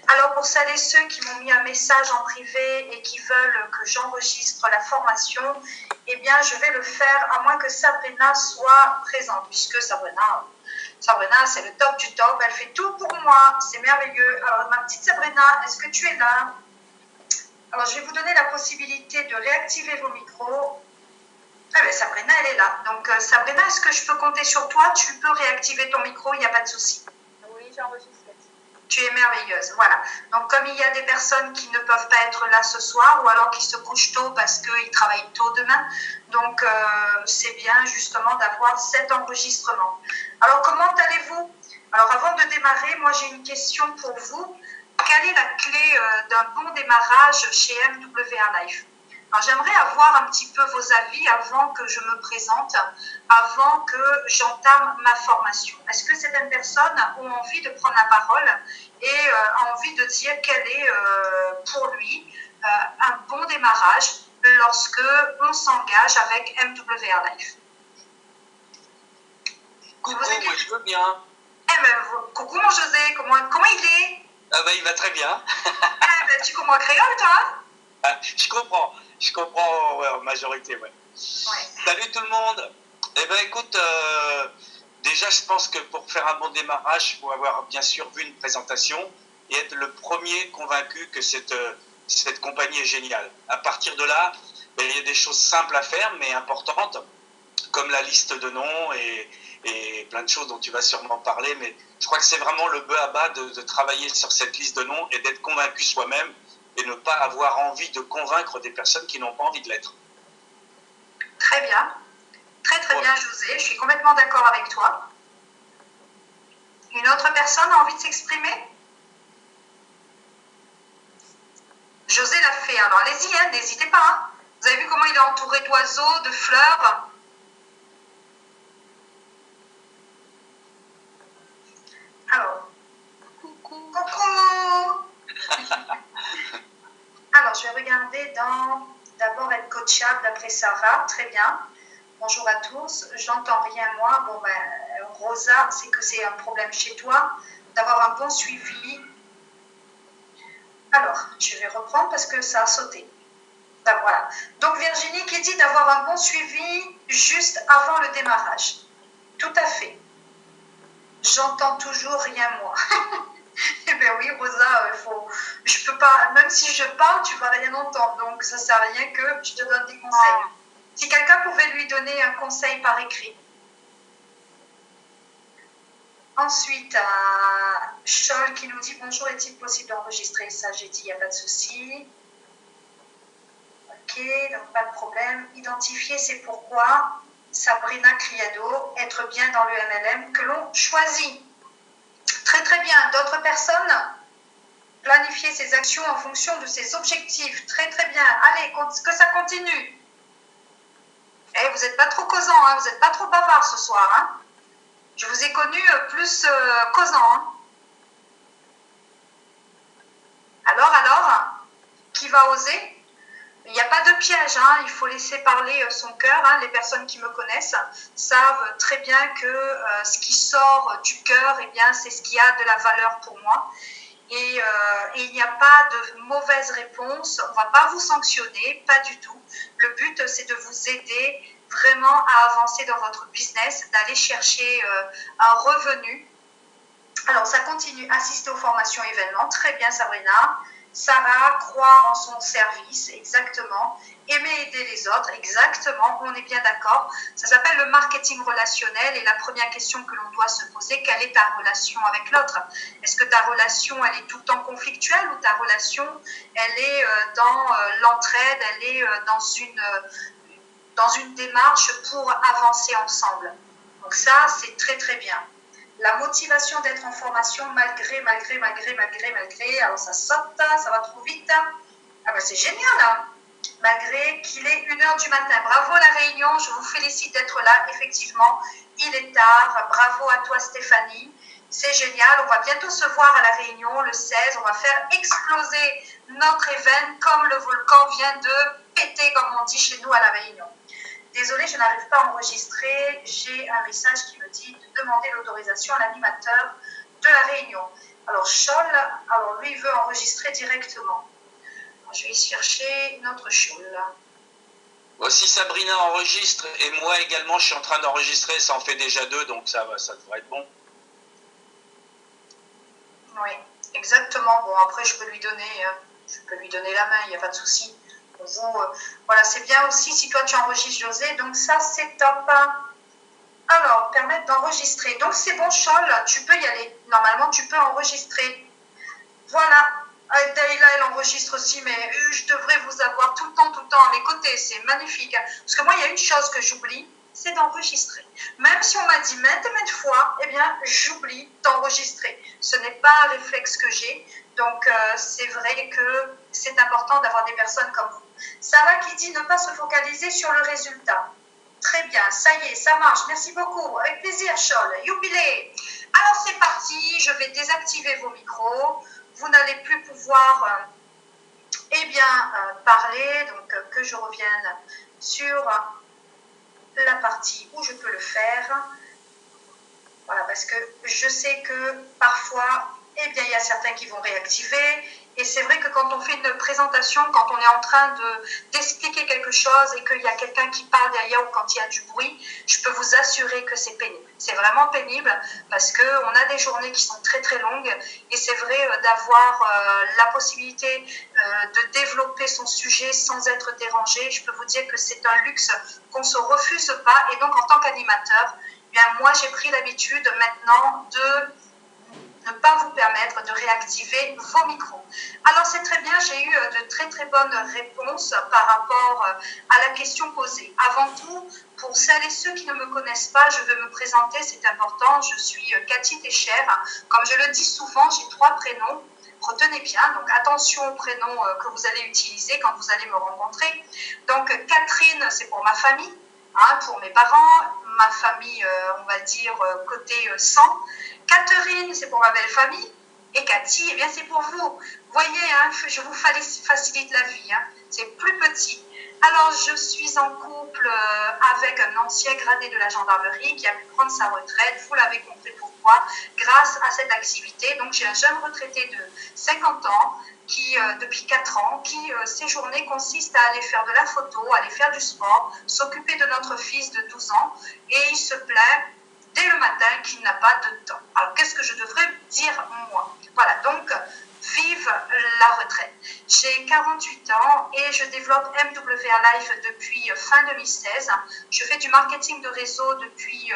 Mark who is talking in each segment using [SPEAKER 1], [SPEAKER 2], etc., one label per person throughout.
[SPEAKER 1] Alors, pour celles et ceux qui m'ont mis un message en privé et qui veulent que j'enregistre la formation, eh bien, je vais le faire à moins que Sabrina soit présente, puisque Sabrina, c'est le top du top. Elle fait tout pour moi. C'est merveilleux. Alors, ma petite Sabrina, est-ce que tu es là? Alors, je vais vous donner la possibilité de réactiver vos micros. Ah ben, Sabrina, elle est là. Donc, Sabrina, est-ce que je peux compter sur toi? Tu peux réactiver ton micro, il n'y a pas de souci.
[SPEAKER 2] Oui, j'enregistre.
[SPEAKER 1] Tu es merveilleuse, voilà. Donc, comme il y a des personnes qui ne peuvent pas être là ce soir ou alors qui se couchent tôt parce qu'ils travaillent tôt demain, donc c'est bien justement d'avoir cet enregistrement. Alors, comment allez-vous? Alors, avant de démarrer, moi j'ai une question pour vous. Quelle est la clé d'un bon démarrage chez MWR Life? Alors, j'aimerais avoir un petit peu vos avis avant que je me présente, avant que j'entame ma formation. Est-ce que certaines personnes ont envie de prendre la parole et ont envie de dire quel est pour lui un bon démarrage lorsque on s'engage avec MWR Life?
[SPEAKER 3] Coucou, moi je veux bien.
[SPEAKER 1] Eh ben, coucou mon José, comment il est?
[SPEAKER 3] Ah ben, il va très bien.
[SPEAKER 1] Eh ben, tu comprends créole, toi?
[SPEAKER 3] Ah, je comprends ouais, en majorité, ouais. Salut tout le monde. Eh ben écoute, déjà je pense que pour faire un bon démarrage, il faut avoir bien sûr vu une présentation et être le premier convaincu que cette compagnie est géniale. À partir de là, ben, il y a des choses simples à faire mais importantes, comme la liste de noms et plein de choses dont tu vas sûrement parler, mais je crois que c'est vraiment le bas à bas de travailler sur cette liste de noms et d'être convaincu soi-même et ne pas avoir envie de convaincre des personnes qui n'ont pas envie de l'être.
[SPEAKER 1] Très bien. Très très bien, José. Je suis complètement d'accord avec toi. Une autre personne a envie de s'exprimer? José l'a fait, alors allez-y, hein, n'hésitez pas. Hein. Vous avez vu comment il est entouré d'oiseaux, de fleurs? Alors, coucou. Alors, je vais regarder d'abord être coachable d'après Sarah, très bien. Bonjour à tous, j'entends rien moi. Bon ben, Rosa, c'est que c'est un problème chez toi, d'avoir un bon suivi. Alors, je vais reprendre parce que ça a sauté. Ben voilà. Donc Virginie qui dit d'avoir un bon suivi juste avant le démarrage. Tout à fait. J'entends toujours rien moi. Eh bien oui, Rosa, je peux pas, même si je parle, tu vas rien entendre. Donc ça sert à rien que je te donne des conseils. Si quelqu'un pouvait lui donner un conseil par écrit. Ensuite, Chol qui nous dit bonjour, est-il possible d'enregistrer ça? J'ai dit, il n'y a pas de souci. Ok, donc pas de problème. Identifier, c'est pourquoi. Sabrina Criado, être bien dans le MLM que l'on choisit. Très très bien. D'autres personnes? Planifier ses actions en fonction de ses objectifs. Très très bien. Allez, que ça continue. Eh, vous n'êtes pas trop causant, hein, vous n'êtes pas trop bavard ce soir. Hein. Je vous ai connu plus causant. Hein. Alors, qui va oser? Il n'y a pas de piège, hein, il faut laisser parler son cœur. Hein. Les personnes qui me connaissent savent très bien que ce qui sort du cœur, eh bien, c'est ce qui a de la valeur pour moi. Et il n'y a pas de mauvaise réponse, on ne va pas vous sanctionner, pas du tout. Le but, c'est de vous aider vraiment à avancer dans votre business, d'aller chercher un revenu. Alors, ça continue, assister aux formations événements, très bien Sabrina. Sarah, croire en son service, exactement. Aimer aider les autres, exactement, on est bien d'accord. Ça s'appelle le marketing relationnel et la première question que l'on doit se poser, quelle est ta relation avec l'autre? Est-ce que ta relation, elle est tout le temps conflictuelle ou ta relation, elle est dans l'entraide, elle est dans une démarche pour avancer ensemble? Donc ça, c'est très très bien. La motivation d'être en formation malgré, alors ça saute, ça va trop vite. Ah ben c'est génial, hein. Malgré qu'il est 1h du matin. Bravo la réunion, je vous félicite d'être là. Effectivement, il est tard. Bravo à toi Stéphanie. C'est génial, on va bientôt se voir à la réunion le 16. On va faire exploser notre événement comme le volcan vient de péter, comme on dit chez nous à la réunion. Désolée, je n'arrive pas à enregistrer. J'ai un message qui me dit de demander l'autorisation à l'animateur de la réunion. Alors, Scholl, alors lui, il veut enregistrer directement. Alors, je vais chercher une autre Scholl.
[SPEAKER 3] Si Sabrina enregistre et moi également, je suis en train d'enregistrer, ça en fait déjà 2, donc ça devrait être bon.
[SPEAKER 1] Oui, exactement. Bon, après, je peux lui donner la main, il n'y a pas de souci. Voilà, c'est bien aussi si toi tu enregistres, José, donc ça c'est top. Alors, permettre d'enregistrer. Donc c'est bon, Scholl, tu peux y aller. Normalement, tu peux enregistrer. Voilà. Daïla, elle enregistre aussi, mais je devrais vous avoir tout le temps à mes côtés. C'est magnifique. Parce que moi, il y a une chose que j'oublie, c'est d'enregistrer. Même si on m'a dit maintes et maintes fois, eh bien, j'oublie d'enregistrer. Ce n'est pas un réflexe que j'ai. Donc, c'est vrai que c'est important d'avoir des personnes comme vous. Sarah qui dit ne pas se focaliser sur le résultat. Très bien, ça y est, ça marche. Merci beaucoup. Avec plaisir, Scholl. Youbilé. Alors, c'est parti. Je vais désactiver vos micros. Vous n'allez plus pouvoir parler. Donc, que je revienne sur la partie où je peux le faire. Voilà, parce que je sais que parfois, il y a certains qui vont réactiver. Et c'est vrai que quand on fait une présentation, quand on est en train d'expliquer quelque chose et qu'il y a quelqu'un qui parle derrière ou quand il y a du bruit, je peux vous assurer que c'est pénible. C'est vraiment pénible parce qu'on a des journées qui sont très très longues et c'est vrai d'avoir la possibilité de développer son sujet sans être dérangé. Je peux vous dire que c'est un luxe qu'on ne se refuse pas et donc en tant qu'animateur, moi j'ai pris l'habitude maintenant de ne pas vous permettre de réactiver vos micros. Alors c'est très bien, j'ai eu de très très bonnes réponses par rapport à la question posée. Avant tout, pour celles et ceux qui ne me connaissent pas, je veux me présenter, c'est important, je suis Cathy Técher. Comme je le dis souvent, j'ai 3 prénoms. Retenez bien, donc attention aux prénoms que vous allez utiliser quand vous allez me rencontrer. Donc Catherine, c'est pour ma famille, pour mes parents, ma famille, on va dire, côté sang. Catherine, c'est pour ma belle famille. Et Cathy, eh bien, c'est pour vous. Vous voyez, je vous facilite la vie. C'est plus petit. Alors, je suis en couple avec un ancien gradé de la gendarmerie qui a pu prendre sa retraite. Vous l'avez compris pourquoi, grâce à cette activité. Donc, j'ai un jeune retraité de 50 ans qui, depuis 4 ans, ses journées consistent à aller faire de la photo, aller faire du sport, s'occuper de notre fils de 12 ans. Et il se plaint dès le matin qu'il n'a pas de temps. Alors, qu'est-ce que je devrais dire moi? Voilà, donc, vive la retraite. J'ai 48 ans et je développe MWR Life depuis fin 2016. Je fais du marketing de réseau depuis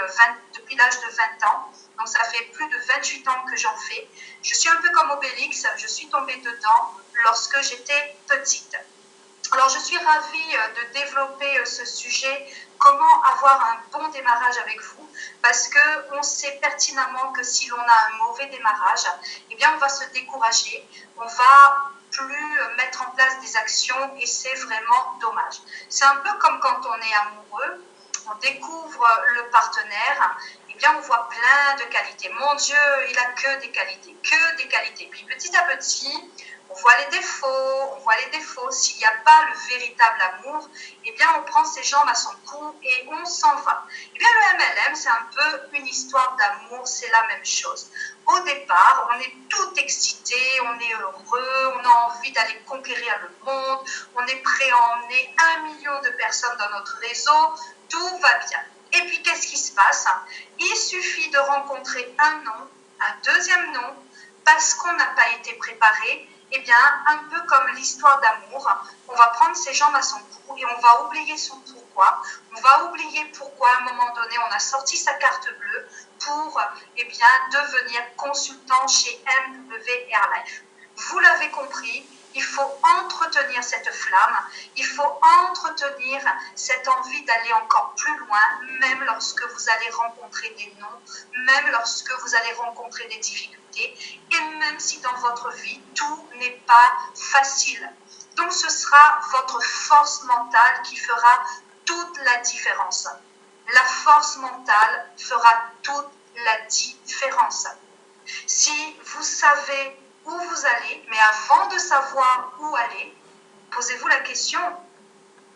[SPEAKER 1] l'âge de 20 ans. Donc, ça fait plus de 28 ans que j'en fais. Je suis un peu comme Obélix, je suis tombée dedans lorsque j'étais petite. Alors, je suis ravie de développer ce sujet, comment avoir un bon démarrage avec vous, parce qu'on sait pertinemment que si l'on a un mauvais démarrage, eh bien, on va se décourager, on va plus mettre en place des actions et c'est vraiment dommage. C'est un peu comme quand on est amoureux, on découvre le partenaire, eh bien, on voit plein de qualités. Mon Dieu, il a que des qualités, que des qualités. Puis petit à petit, on voit les défauts. S'il n'y a pas le véritable amour, eh bien, on prend ses jambes à son cou et on s'en va. Eh bien, le MLM, c'est un peu une histoire d'amour, c'est la même chose. Au départ, on est tout excité, on est heureux, on a envie d'aller conquérir le monde, on est prêt à emmener 1 million de personnes dans notre réseau, tout va bien. Et puis, qu'est-ce qui se passe? Il suffit de rencontrer un nom, un deuxième nom, parce qu'on n'a pas été préparé. Eh bien, un peu comme l'histoire d'amour, on va prendre ses jambes à son cou et on va oublier son pourquoi. On va oublier pourquoi, à un moment donné, on a sorti sa carte bleue pour devenir consultant chez MWR Life. Vous l'avez compris, il faut entretenir cette flamme, il faut entretenir cette envie d'aller encore plus loin, même lorsque vous allez rencontrer des non, même lorsque vous allez rencontrer des difficultés, et même si dans votre vie, tout n'est pas facile. Donc ce sera votre force mentale qui fera toute la différence. La force mentale fera toute la différence. Si vous savez où vous allez, mais avant de savoir où aller, posez-vous la question,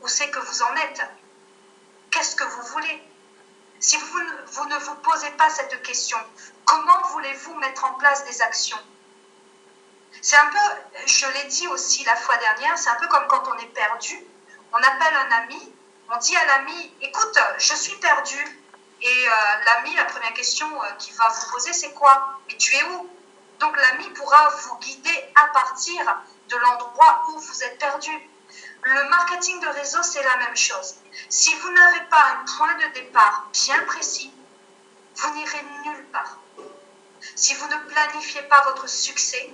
[SPEAKER 1] où c'est que vous en êtes? Qu'est-ce que vous voulez? Si vous ne vous posez pas cette question, comment voulez-vous mettre en place des actions? C'est un peu, je l'ai dit aussi la fois dernière, c'est un peu comme quand on est perdu. On appelle un ami, on dit à l'ami, écoute, je suis perdu. Et l'ami, la première question qu'il va vous poser, c'est quoi? Mais tu es où? Donc l'ami pourra vous guider à partir de l'endroit où vous êtes perdu. Le marketing de réseau, c'est la même chose. Si vous n'avez pas un point de départ bien précis, vous n'irez nulle part. Si vous ne planifiez pas votre succès,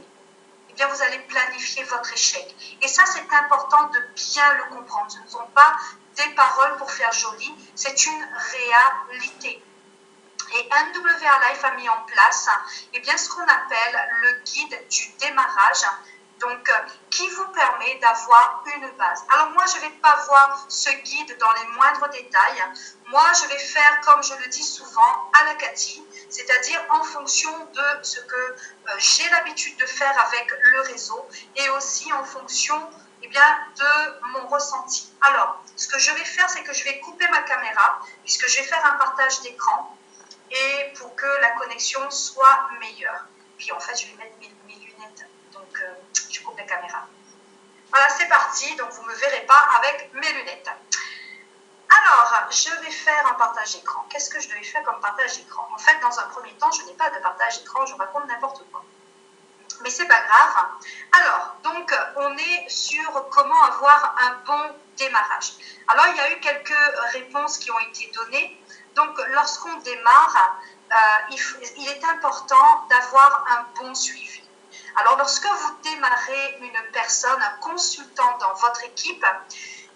[SPEAKER 1] eh bien vous allez planifier votre échec. Et ça, c'est important de bien le comprendre. Ce ne sont pas des paroles pour faire joli, c'est une réalité. Et NWA Life a mis en place eh bien, ce qu'on appelle le guide du démarrage, donc qui vous permet d'avoir une base. Alors moi, je ne vais pas voir ce guide dans les moindres détails. Moi, je vais faire, comme je le dis souvent, à la Cathy, c'est-à-dire en fonction de ce que j'ai l'habitude de faire avec le réseau et aussi en fonction eh bien, de mon ressenti. Alors, ce que je vais faire, c'est que je vais couper ma caméra, puisque je vais faire un partage d'écran, et pour que la connexion soit meilleure. Puis en fait, je vais mettre mes lunettes, donc je coupe la caméra. Voilà, c'est parti, donc vous ne me verrez pas avec mes lunettes. Alors, je vais faire un partage d'écran. Qu'est-ce que je devais faire comme partage d'écran? En fait, dans un premier temps, je n'ai pas de partage d'écran, je raconte n'importe quoi. Mais c'est pas grave. Alors, donc, on est sur comment avoir un bon démarrage. Alors, il y a eu quelques réponses qui ont été données. Donc, lorsqu'on démarre, il est important d'avoir un bon suivi. Alors, lorsque vous démarrez une personne, un consultant dans votre équipe,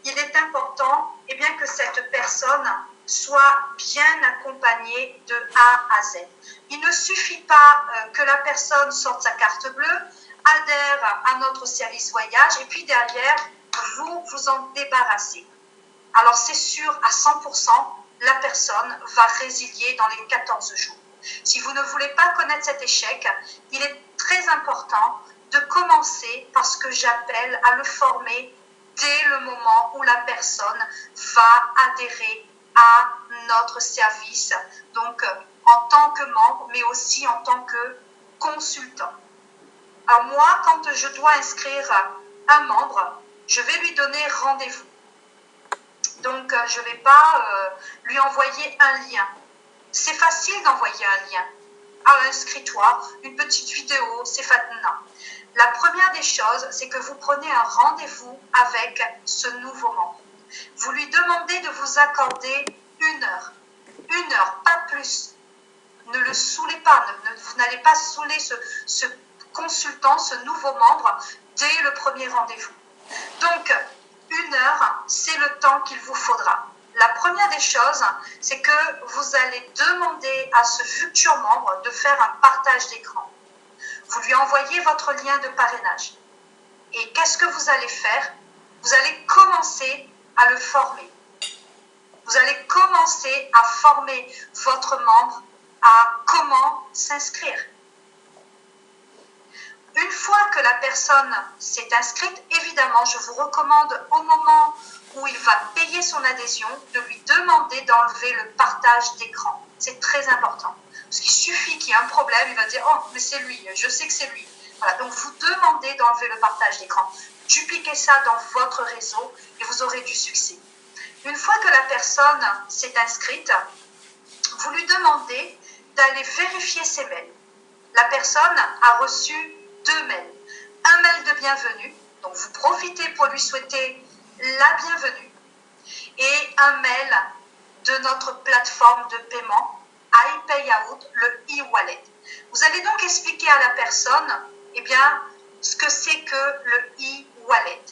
[SPEAKER 1] il est important eh bien, que cette personne soit bien accompagnée de A à Z. Il ne suffit pas que la personne sorte sa carte bleue, adhère à notre service voyage et puis derrière, vous vous en débarrassez. Alors, c'est sûr à 100%, la personne va résilier dans les 14 jours. Si vous ne voulez pas connaître cet échec, il est très important de commencer par ce que j'appelle à le former dès le moment où la personne va adhérer à notre service, donc en tant que membre, mais aussi en tant que consultant. Alors moi, quand je dois inscrire un membre, je vais lui donner rendez-vous. Donc, je ne vais pas lui envoyer un lien. C'est facile d'envoyer un lien. Alors, inscris-toi, une petite vidéo, c'est facile. Non. La première des choses, c'est que vous prenez un rendez-vous avec ce nouveau membre. Vous lui demandez de vous accorder 1 heure. 1 heure, pas plus. Ne le saoulez pas. Vous n'allez pas saouler ce consultant, ce nouveau membre, dès le premier rendez-vous. Donc, 1 heure, c'est le temps qu'il vous faudra. La première des choses, c'est que vous allez demander à ce futur membre de faire un partage d'écran. Vous lui envoyez votre lien de parrainage. Et qu'est-ce que vous allez faire? Vous allez commencer à le former. Vous allez commencer à former votre membre à comment s'inscrire. Une fois que la personne s'est inscrite, évidemment, je vous recommande au moment où il va payer son adhésion, de lui demander d'enlever le partage d'écran. C'est très important. Parce qu'il suffit qu'il y ait un problème, il va dire « Oh, mais c'est lui, je sais que c'est lui ». Voilà, donc vous demandez d'enlever le partage d'écran. Dupliquez ça dans votre réseau et vous aurez du succès. Une fois que la personne s'est inscrite, vous lui demandez d'aller vérifier ses mails. La personne a reçu 2 mails. Un mail de bienvenue, donc vous profitez pour lui souhaiter la bienvenue, et un mail de notre plateforme de paiement iPayout, le e-wallet. Vous allez donc expliquer à la personne eh bien, ce que c'est que le e-wallet.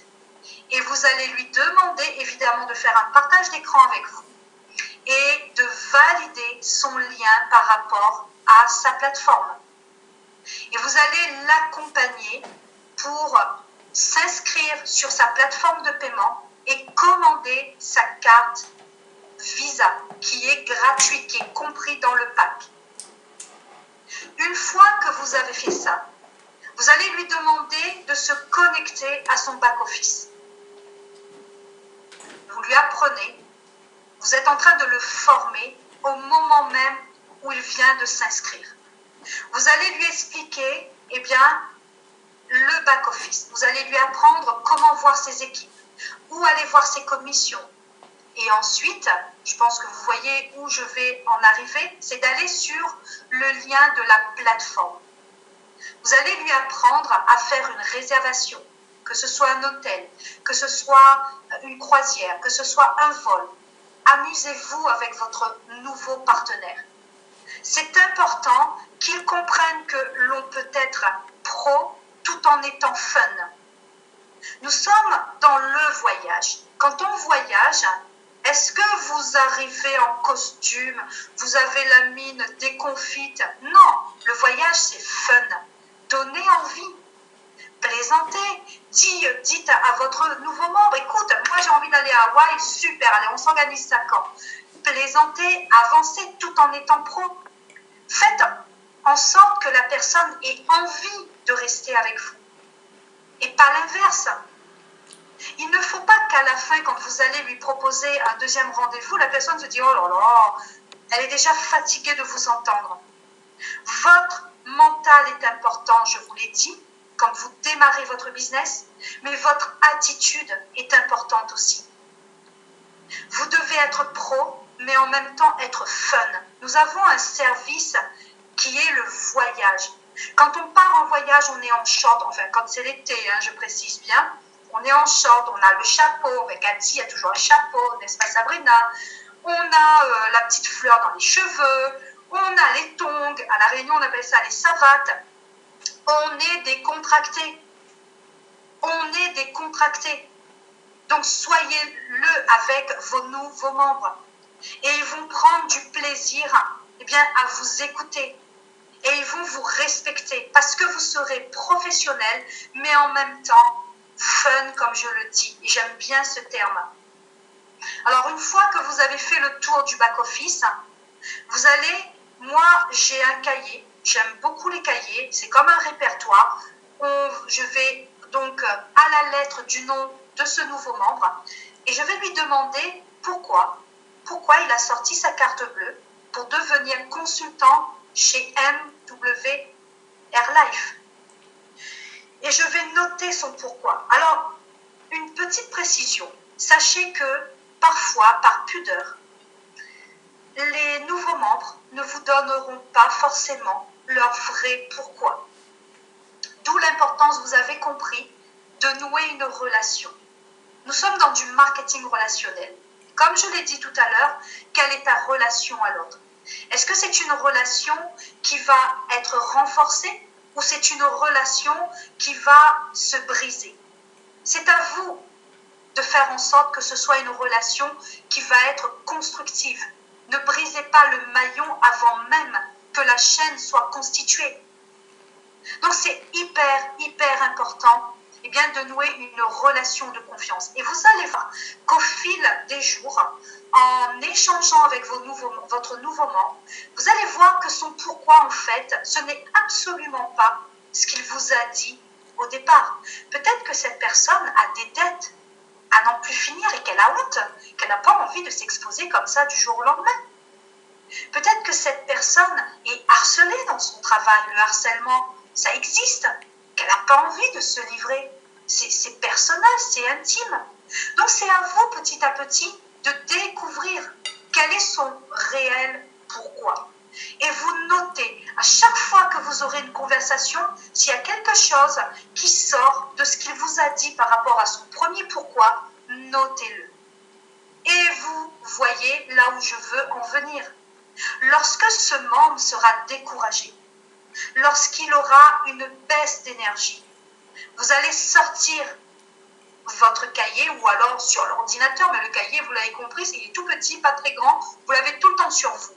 [SPEAKER 1] Et vous allez lui demander évidemment de faire un partage d'écran avec vous et de valider son lien par rapport à sa plateforme. Et vous allez l'accompagner pour s'inscrire sur sa plateforme de paiement et commander sa carte Visa, qui est gratuite, qui est compris dans le pack. Une fois que vous avez fait ça, vous allez lui demander de se connecter à son back-office. Vous lui apprenez, vous êtes en train de le former au moment même où il vient de s'inscrire. Vous allez lui expliquer, eh bien, le back-office. Vous allez lui apprendre comment voir ses équipes, où aller voir ses commissions. Et ensuite, je pense que vous voyez où je vais en arriver, c'est d'aller sur le lien de la plateforme. Vous allez lui apprendre à faire une réservation, que ce soit un hôtel, que ce soit une croisière, que ce soit un vol. Amusez-vous avec votre nouveau partenaire. C'est important qu'il comprenne que l'on peut être pro tout en étant fun. Nous sommes dans le voyage. Quand on voyage, est-ce que vous arrivez en costume, vous avez la mine déconfite? Non, le voyage c'est fun. Donnez envie. Plaisantez. Dites à votre nouveau membre, écoute, moi j'ai envie d'aller à Hawaï, super, allez, on s'organise ça quand? Plaisantez, avancez tout en étant pro. Faites en sorte que la personne ait envie de rester avec vous. Et pas l'inverse. Il ne faut pas qu'à la fin, quand vous allez lui proposer un deuxième rendez-vous, la personne se dise « Oh là là, elle est déjà fatiguée de vous entendre ». Votre mental est important, je vous l'ai dit, quand vous démarrez votre business, mais votre attitude est importante aussi. Vous devez être pro, mais en même temps être fun. Nous avons un service qui est le voyage. Quand on part en voyage, on est en short, enfin quand c'est l'été, je précise bien, on est en short, on a le chapeau, avec Cathy, il y a toujours un chapeau, n'est-ce pas Sabrina? On a la petite fleur dans les cheveux, on a les tongs, à La Réunion on appelle ça les savates, on est décontracté. On est décontracté. Donc soyez-le avec vos nouveaux membres. Et ils vont prendre du plaisir à vous écouter. Et ils vont vous respecter parce que vous serez professionnel, mais en même temps fun, comme je le dis. Et j'aime bien ce terme. Alors, une fois que vous avez fait le tour du back-office, vous allez, moi, j'ai un cahier. J'aime beaucoup les cahiers. C'est comme un répertoire. Je vais donc à la lettre du nom de ce nouveau membre et je vais lui demander pourquoi il a sorti sa carte bleue pour devenir consultant chez MW Airlife. Et je vais noter son pourquoi. Alors, une petite précision. Sachez que parfois, par pudeur, les nouveaux membres ne vous donneront pas forcément leur vrai pourquoi. D'où l'importance, vous avez compris, de nouer une relation. Nous sommes dans du marketing relationnel. Comme je l'ai dit tout à l'heure, quelle est ta relation à l'autre? Est-ce que c'est une relation qui va être renforcée ou c'est une relation qui va se briser? C'est à vous de faire en sorte que ce soit une relation qui va être constructive. Ne brisez pas le maillon avant même que la chaîne soit constituée. Donc c'est hyper important de nouer une relation de confiance. Et vous allez voir qu'au fil des jours, en échangeant avec votre nouveau membre, vous allez voir que son pourquoi en fait, ce n'est absolument pas ce qu'il vous a dit au départ. Peut-être que cette personne a des dettes à n'en plus finir et qu'elle a honte, qu'elle n'a pas envie de s'exposer comme ça du jour au lendemain. Peut-être que cette personne est harcelée dans son travail. Le harcèlement, ça existe. Qu'elle n'a pas envie de se livrer. C'est personnel, c'est intime. Donc c'est à vous, petit à petit, de découvrir quel est son réel pourquoi. Et vous notez, à chaque fois que vous aurez une conversation, s'il y a quelque chose qui sort de ce qu'il vous a dit par rapport à son premier pourquoi, notez-le. Et vous voyez là où je veux en venir. Lorsque ce membre sera découragé, lorsqu'il aura une baisse d'énergie, vous allez sortir votre cahier ou alors sur l'ordinateur, mais le cahier, vous l'avez compris, il est tout petit, pas très grand, vous l'avez tout le temps sur vous.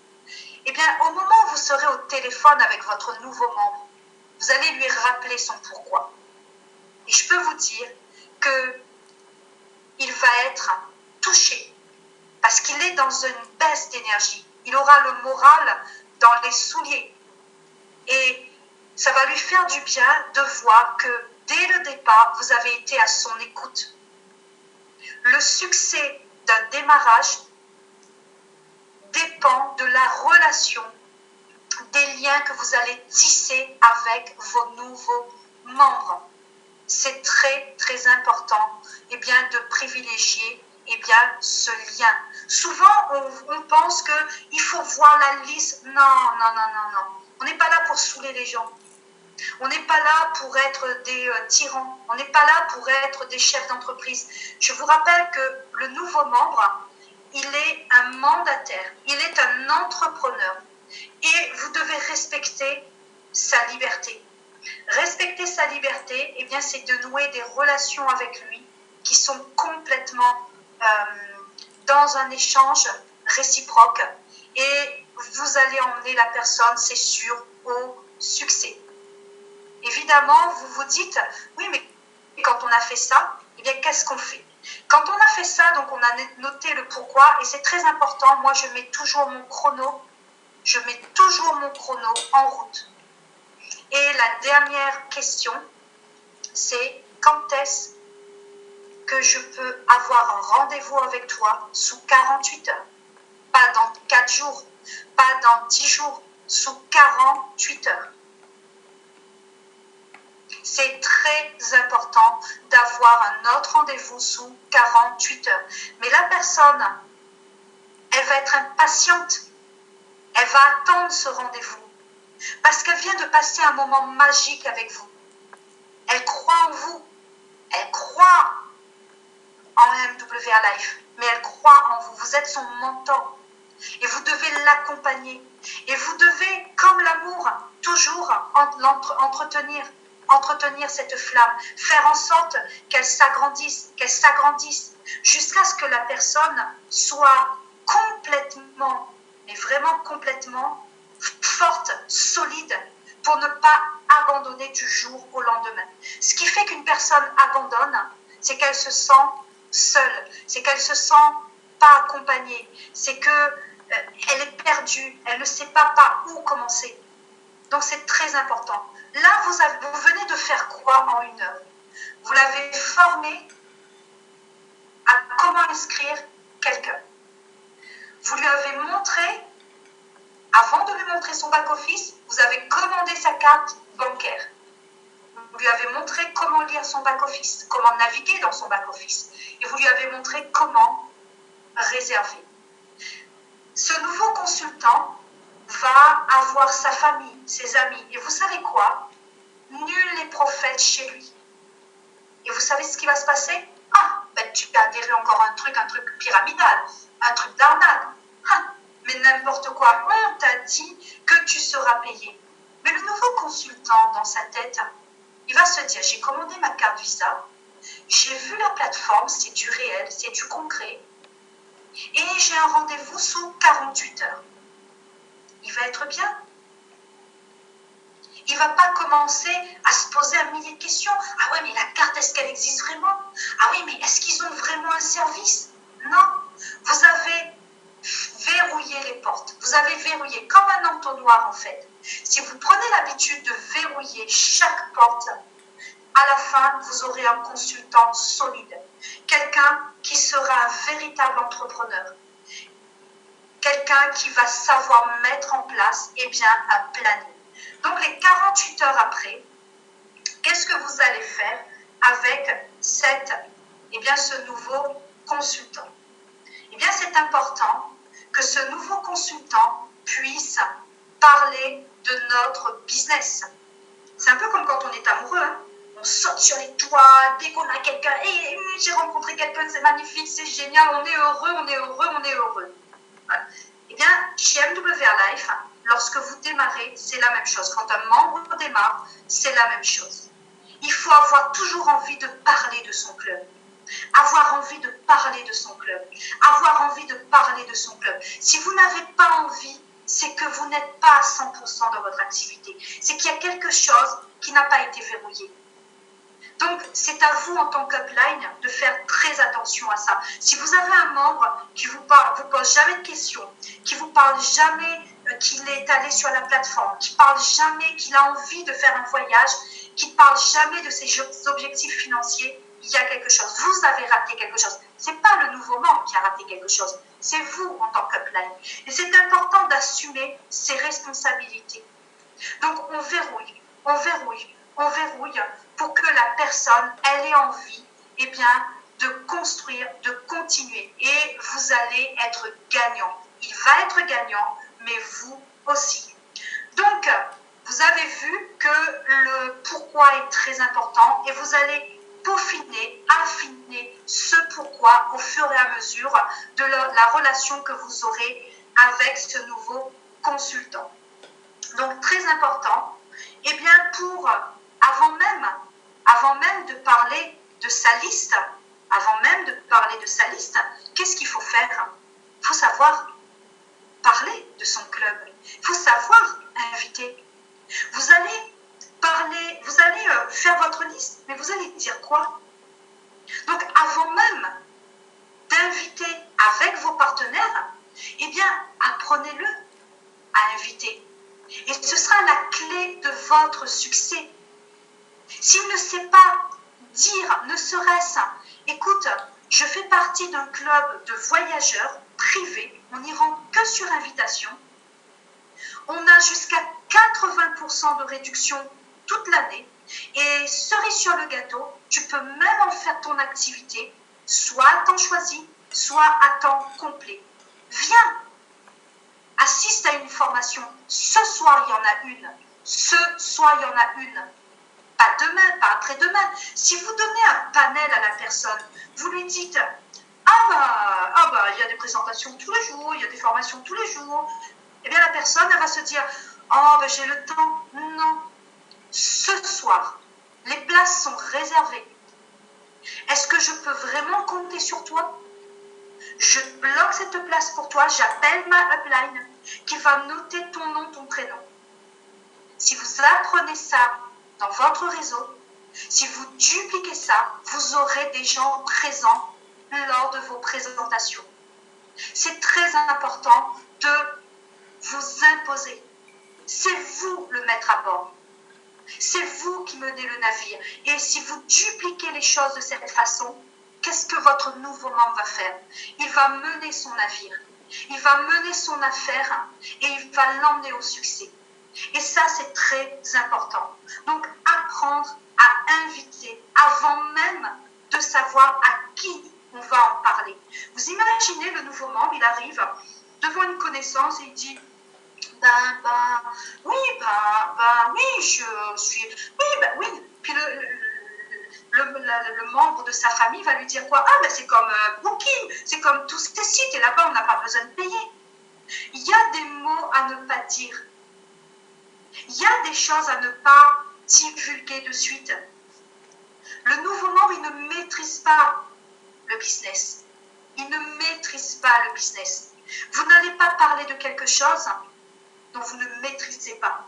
[SPEAKER 1] Eh bien, au moment où vous serez au téléphone avec votre nouveau membre, vous allez lui rappeler son pourquoi. Et je peux vous dire qu'il va être touché parce qu'il est dans une baisse d'énergie. Il aura le moral dans les souliers. Et ça va lui faire du bien de voir que dès le départ, vous avez été à son écoute. Le succès d'un démarrage dépend de la relation, des liens que vous allez tisser avec vos nouveaux membres. c'est très, très important de privilégier ce lien. Souvent, on pense qu'il faut voir la liste. Non, non, non, non, non. On n'est pas là pour saouler les gens. On n'est pas là pour être des tyrans. On n'est pas là pour être des chefs d'entreprise. Je vous rappelle que le nouveau membre, il est un mandataire. Il est un entrepreneur. Et vous devez respecter sa liberté. Respecter sa liberté, c'est de nouer des relations avec lui qui sont complètement dans un échange réciproque. Et vous allez emmener la personne, c'est sûr, au succès. Évidemment, vous vous dites, oui, mais quand on a fait ça, qu'est-ce qu'on fait? Quand on a fait ça, donc on a noté le pourquoi, et c'est très important, moi je mets toujours mon chrono en route. Et la dernière question, c'est quand est-ce que je peux avoir un rendez-vous avec toi sous 48 heures? Pas dans 4 jours, pas dans 10 jours, sous 48 heures. C'est très important d'avoir un autre rendez-vous sous 48 heures. Mais la personne, elle va être impatiente. Elle va attendre ce rendez-vous. Parce qu'elle vient de passer un moment magique avec vous. Elle croit en vous. Elle croit en MWA Life. Mais elle croit en vous. Vous êtes son mentor. Et vous devez l'accompagner. Et vous devez, comme l'amour, toujours entretenir cette flamme, faire en sorte qu'elle s'agrandisse, jusqu'à ce que la personne soit complètement, mais vraiment complètement forte, solide, pour ne pas abandonner du jour au lendemain. Ce qui fait qu'une personne abandonne, c'est qu'elle se sent seule, c'est qu'elle se sent pas accompagnée, c'est qu'elle est perdue, elle ne sait pas par où commencer. Donc c'est très important. Là, vous venez de faire quoi en 1 heure? Vous l'avez formé à comment inscrire quelqu'un. Vous lui avez montré, avant de lui montrer son back-office, vous avez commandé sa carte bancaire. Vous lui avez montré comment lire son back-office, comment naviguer dans son back-office. Et vous lui avez montré comment réserver. Ce nouveau consultant va avoir sa famille, ses amis. Et vous savez quoi? Nul n'est prophète chez lui. Et vous savez ce qui va se passer? Tu as adhéré encore un truc pyramidal, un truc d'arnaque. Mais n'importe quoi, on t'a dit que tu seras payé. Mais le nouveau consultant, dans sa tête, il va se dire, j'ai commandé ma carte Visa, j'ai vu la plateforme, c'est du réel, c'est du concret, et j'ai un rendez-vous sous 48 heures. Il va être bien. Il ne va pas commencer à se poser un millier de questions. Ah ouais, mais la carte, est-ce qu'elle existe vraiment? Ah oui, mais est-ce qu'ils ont vraiment un service? Non. Vous avez verrouillé les portes. Vous avez verrouillé comme un entonnoir en fait. Si vous prenez l'habitude de verrouiller chaque porte, à la fin, vous aurez un consultant solide. Quelqu'un qui sera un véritable entrepreneur. Quelqu'un qui va savoir mettre en place un planning. Donc, les 48 heures après, qu'est-ce que vous allez faire avec ce nouveau consultant? C'est important que ce nouveau consultant puisse parler de notre business. C'est un peu comme quand on est amoureux. On saute sur les toits dès qu'on a quelqu'un. Et j'ai rencontré quelqu'un, c'est magnifique, c'est génial, on est heureux. Voilà. Chez MWA Life, lorsque vous démarrez, c'est la même chose. Quand un membre démarre, c'est la même chose. Il faut avoir toujours envie de parler de son club. Avoir envie de parler de son club. Si vous n'avez pas envie, c'est que vous n'êtes pas à 100% dans votre activité. C'est qu'il y a quelque chose qui n'a pas été verrouillé. Donc, c'est à vous, en tant qu'upline, de faire très attention à ça. Si vous avez un membre qui vous pose jamais de questions, qui vous parle jamais qu'il est allé sur la plateforme, qui parle jamais qu'il a envie de faire un voyage, qui ne parle jamais de ses objectifs financiers, il y a quelque chose. Vous avez raté quelque chose. Ce n'est pas le nouveau membre qui a raté quelque chose. C'est vous, en tant qu'upline. Et c'est important d'assumer ses responsabilités. Donc, on verrouille pour que la personne, elle ait envie, eh bien, de construire, de continuer. Et vous allez être gagnant. Il va être gagnant, mais vous aussi. Donc, vous avez vu que le pourquoi est très important et vous allez peaufiner, affiner ce pourquoi au fur et à mesure de la relation que vous aurez avec ce nouveau consultant. Donc, très important, eh bien, avant même de parler de sa liste, qu'est-ce qu'il faut faire? Il faut savoir parler de son club. Il faut savoir inviter. Vous allez parler, vous allez faire votre liste, mais vous allez dire quoi? Donc, avant même d'inviter avec vos partenaires, eh bien, apprenez-le à inviter. Et ce sera la clé de votre succès. S'il ne sait pas dire, ne serait-ce, écoute, je fais partie d'un club de voyageurs privés, on n'y rentre que sur invitation, on a jusqu'à 80% de réduction toute l'année, et cerise sur le gâteau, tu peux même en faire ton activité, soit à temps choisi, soit à temps complet. Viens, assiste à une formation. Ce soir, il y en a une. Pas demain, pas après-demain. Si vous donnez un panel à la personne, vous lui dites il y a des présentations tous les jours, il y a des formations tous les jours. Eh bien, la personne, elle va se dire j'ai le temps. Non. Ce soir, les places sont réservées. Est-ce que je peux vraiment compter sur toi? Je bloque cette place pour toi, j'appelle ma upline qui va noter ton nom, ton prénom. Si vous apprenez ça dans votre réseau, si vous dupliquez ça, vous aurez des gens présents lors de vos présentations. C'est très important de vous imposer. C'est vous le maître à bord. C'est vous qui menez le navire. Et si vous dupliquez les choses de cette façon, qu'est-ce que votre nouveau membre va faire? Il va mener son navire, il va mener son affaire et il va l'emmener au succès. Et ça, c'est très important. Donc, apprendre à inviter avant même de savoir à qui on va en parler. Vous imaginez le nouveau membre, il arrive devant une connaissance et il dit oui. Puis le membre de sa famille va lui dire quoi? C'est comme Booking, c'est comme tous ces sites, et là-bas, on n'a pas besoin de payer. Il y a des mots à ne pas dire. Il y a des choses à ne pas divulguer de suite. Le nouveau membre, il ne maîtrise pas le business. Il ne maîtrise pas le business. Vous n'allez pas parler de quelque chose dont vous ne maîtrisez pas.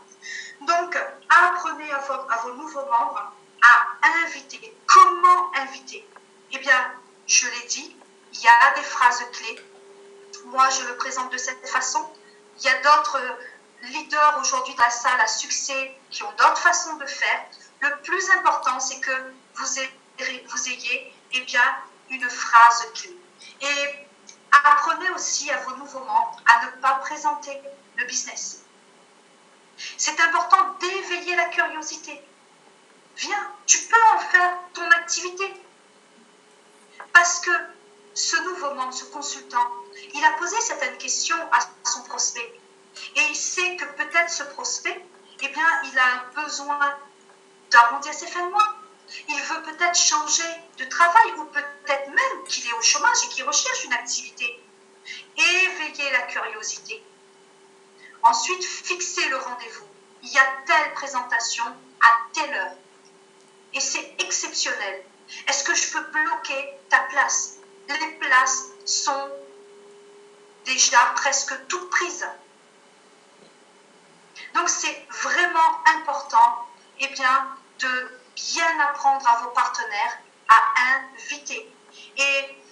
[SPEAKER 1] Donc, apprenez à vos nouveaux membres à inviter. Comment inviter? Eh bien, je l'ai dit, il y a des phrases clés. Moi, je le présente de cette façon. Il y a d'autres leaders aujourd'hui dans la salle à succès qui ont d'autres façons de faire. Le plus important, c'est que vous ayez eh bien, une phrase clé. Et apprenez aussi à vos nouveaux membres à ne pas présenter le business. C'est important d'éveiller la curiosité. Viens, tu peux en faire ton activité. Parce que ce nouveau membre, ce consultant, il a posé certaines questions à son prospect. Et il sait que peut-être ce prospect, eh bien, il a besoin d'arrondir ses fins de mois. Il veut peut-être changer de travail ou peut-être même qu'il est au chômage et qu'il recherche une activité. Éveillez la curiosité. Ensuite, fixez le rendez-vous. Il y a telle présentation à telle heure. Et c'est exceptionnel. Est-ce que je peux bloquer ta place? Les places sont déjà presque toutes prises. Donc, c'est vraiment important eh bien, de bien apprendre à vos partenaires à inviter. Et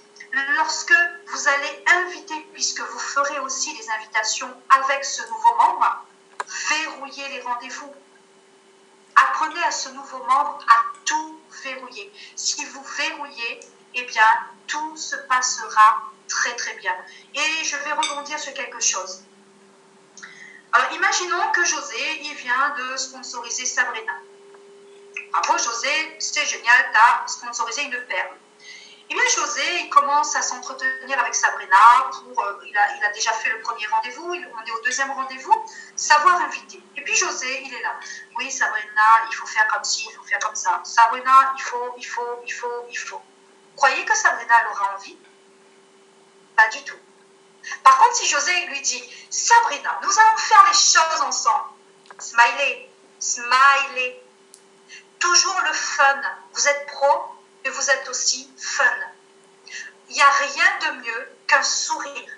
[SPEAKER 1] lorsque vous allez inviter, puisque vous ferez aussi les invitations avec ce nouveau membre, verrouillez les rendez-vous. Apprenez à ce nouveau membre à tout verrouiller. Si vous verrouillez, eh bien, tout se passera très très bien. Et je vais rebondir sur quelque chose. Alors, imaginons que José, il vient de sponsoriser Sabrina. Bravo José, c'est génial, tu as sponsorisé une perle. Eh bien José, il commence à s'entretenir avec Sabrina, il a déjà fait le premier rendez-vous, on est au deuxième rendez-vous, savoir inviter. Et puis José, il est là. Oui Sabrina, il faut faire comme ci, il faut faire comme ça. Sabrina, il faut. Croyez que Sabrina elle aura envie? Pas du tout. Par contre, si José lui dit, Sabrina, nous allons faire les choses ensemble. Smiley, smiley. Toujours le fun. Vous êtes pro, mais vous êtes aussi fun. Il n'y a rien de mieux qu'un sourire.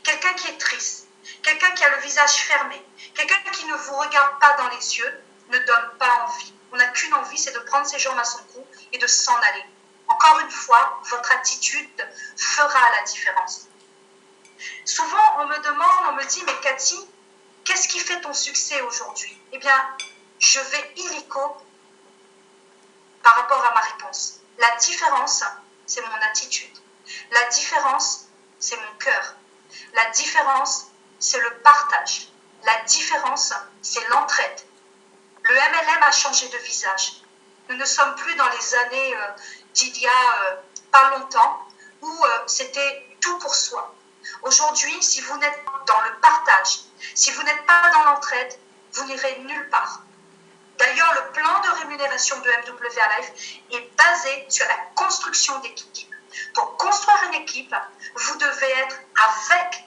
[SPEAKER 1] Quelqu'un qui est triste, quelqu'un qui a le visage fermé, quelqu'un qui ne vous regarde pas dans les yeux, ne donne pas envie. On n'a qu'une envie, c'est de prendre ses jambes à son cou et de s'en aller. Encore une fois, votre attitude fera la différence. Souvent, on me dit, mais Cathy, qu'est-ce qui fait ton succès aujourd'hui? Eh bien, je vais illico par rapport à ma réponse. La différence, c'est mon attitude. La différence, c'est mon cœur. La différence, c'est le partage. La différence, c'est l'entraide. Le MLM a changé de visage. Nous ne sommes plus dans les années d'il y a pas longtemps où c'était tout pour soi. Aujourd'hui, si vous n'êtes pas dans le partage, si vous n'êtes pas dans l'entraide, vous n'irez nulle part. D'ailleurs, le plan de rémunération de MWA Life est basé sur la construction d'équipe. Pour construire une équipe, vous devez être avec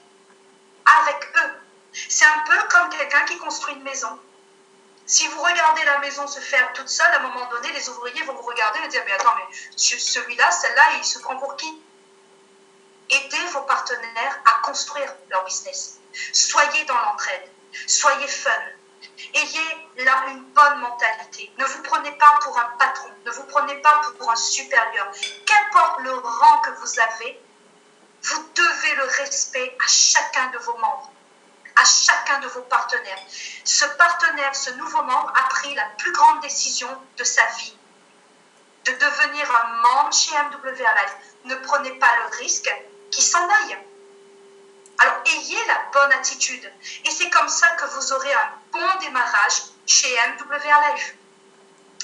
[SPEAKER 1] eux. C'est un peu comme quelqu'un qui construit une maison. Si vous regardez la maison se faire toute seule, à un moment donné, les ouvriers vont vous regarder et dire, mais attends, mais celui-là, celle-là, il se prend pour qui? Aidez vos partenaires à construire leur business. Soyez dans l'entraide. Soyez fun. Ayez là une bonne mentalité. Ne vous prenez pas pour un patron. Ne vous prenez pas pour un supérieur. Qu'importe le rang que vous avez, vous devez le respect à chacun de vos membres, à chacun de vos partenaires. Ce partenaire, ce nouveau membre a pris la plus grande décision de sa vie, de devenir un membre chez MWA Life. Ne prenez pas le risque qu'il s'en aille. Alors, ayez la bonne attitude. Et c'est comme ça que vous aurez un bon démarrage chez MWA Life.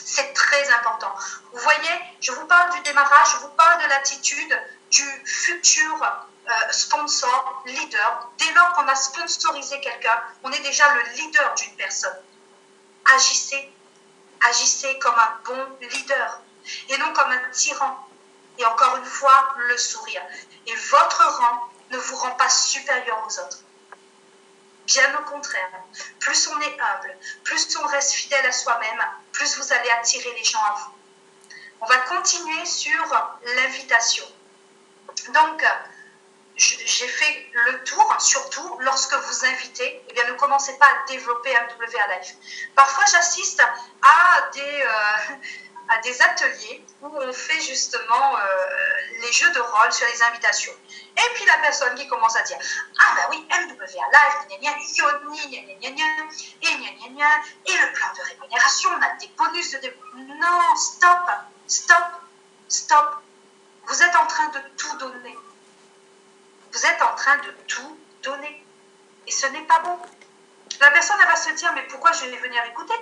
[SPEAKER 1] C'est très important. Vous voyez, je vous parle du démarrage, je vous parle de l'attitude du futur sponsor, leader. Dès lors qu'on a sponsorisé quelqu'un, on est déjà le leader d'une personne. Agissez comme un bon leader et non comme un tyran. Et encore une fois, le sourire. Et votre rang ne vous rend pas supérieur aux autres. Bien au contraire, plus on est humble, plus on reste fidèle à soi-même, plus vous allez attirer les gens à vous. On va continuer sur l'invitation. Donc, j'ai fait le tour, surtout lorsque vous invitez, eh bien, ne commencez pas à développer MWA Life. Parfois, j'assiste à des ateliers où on fait justement les jeux de rôle sur les invitations. Et puis la personne qui commence à dire « Ah ben oui, MWA Life, gna gna, Yodni, gna gna gna, et gna gna gna, et le plan de rémunération, on a des bonus de Non, stop. Vous êtes en train de tout donner. Vous êtes en train de tout donner. Et ce n'est pas bon. La personne, elle va se dire « Mais pourquoi je vais venir écouter?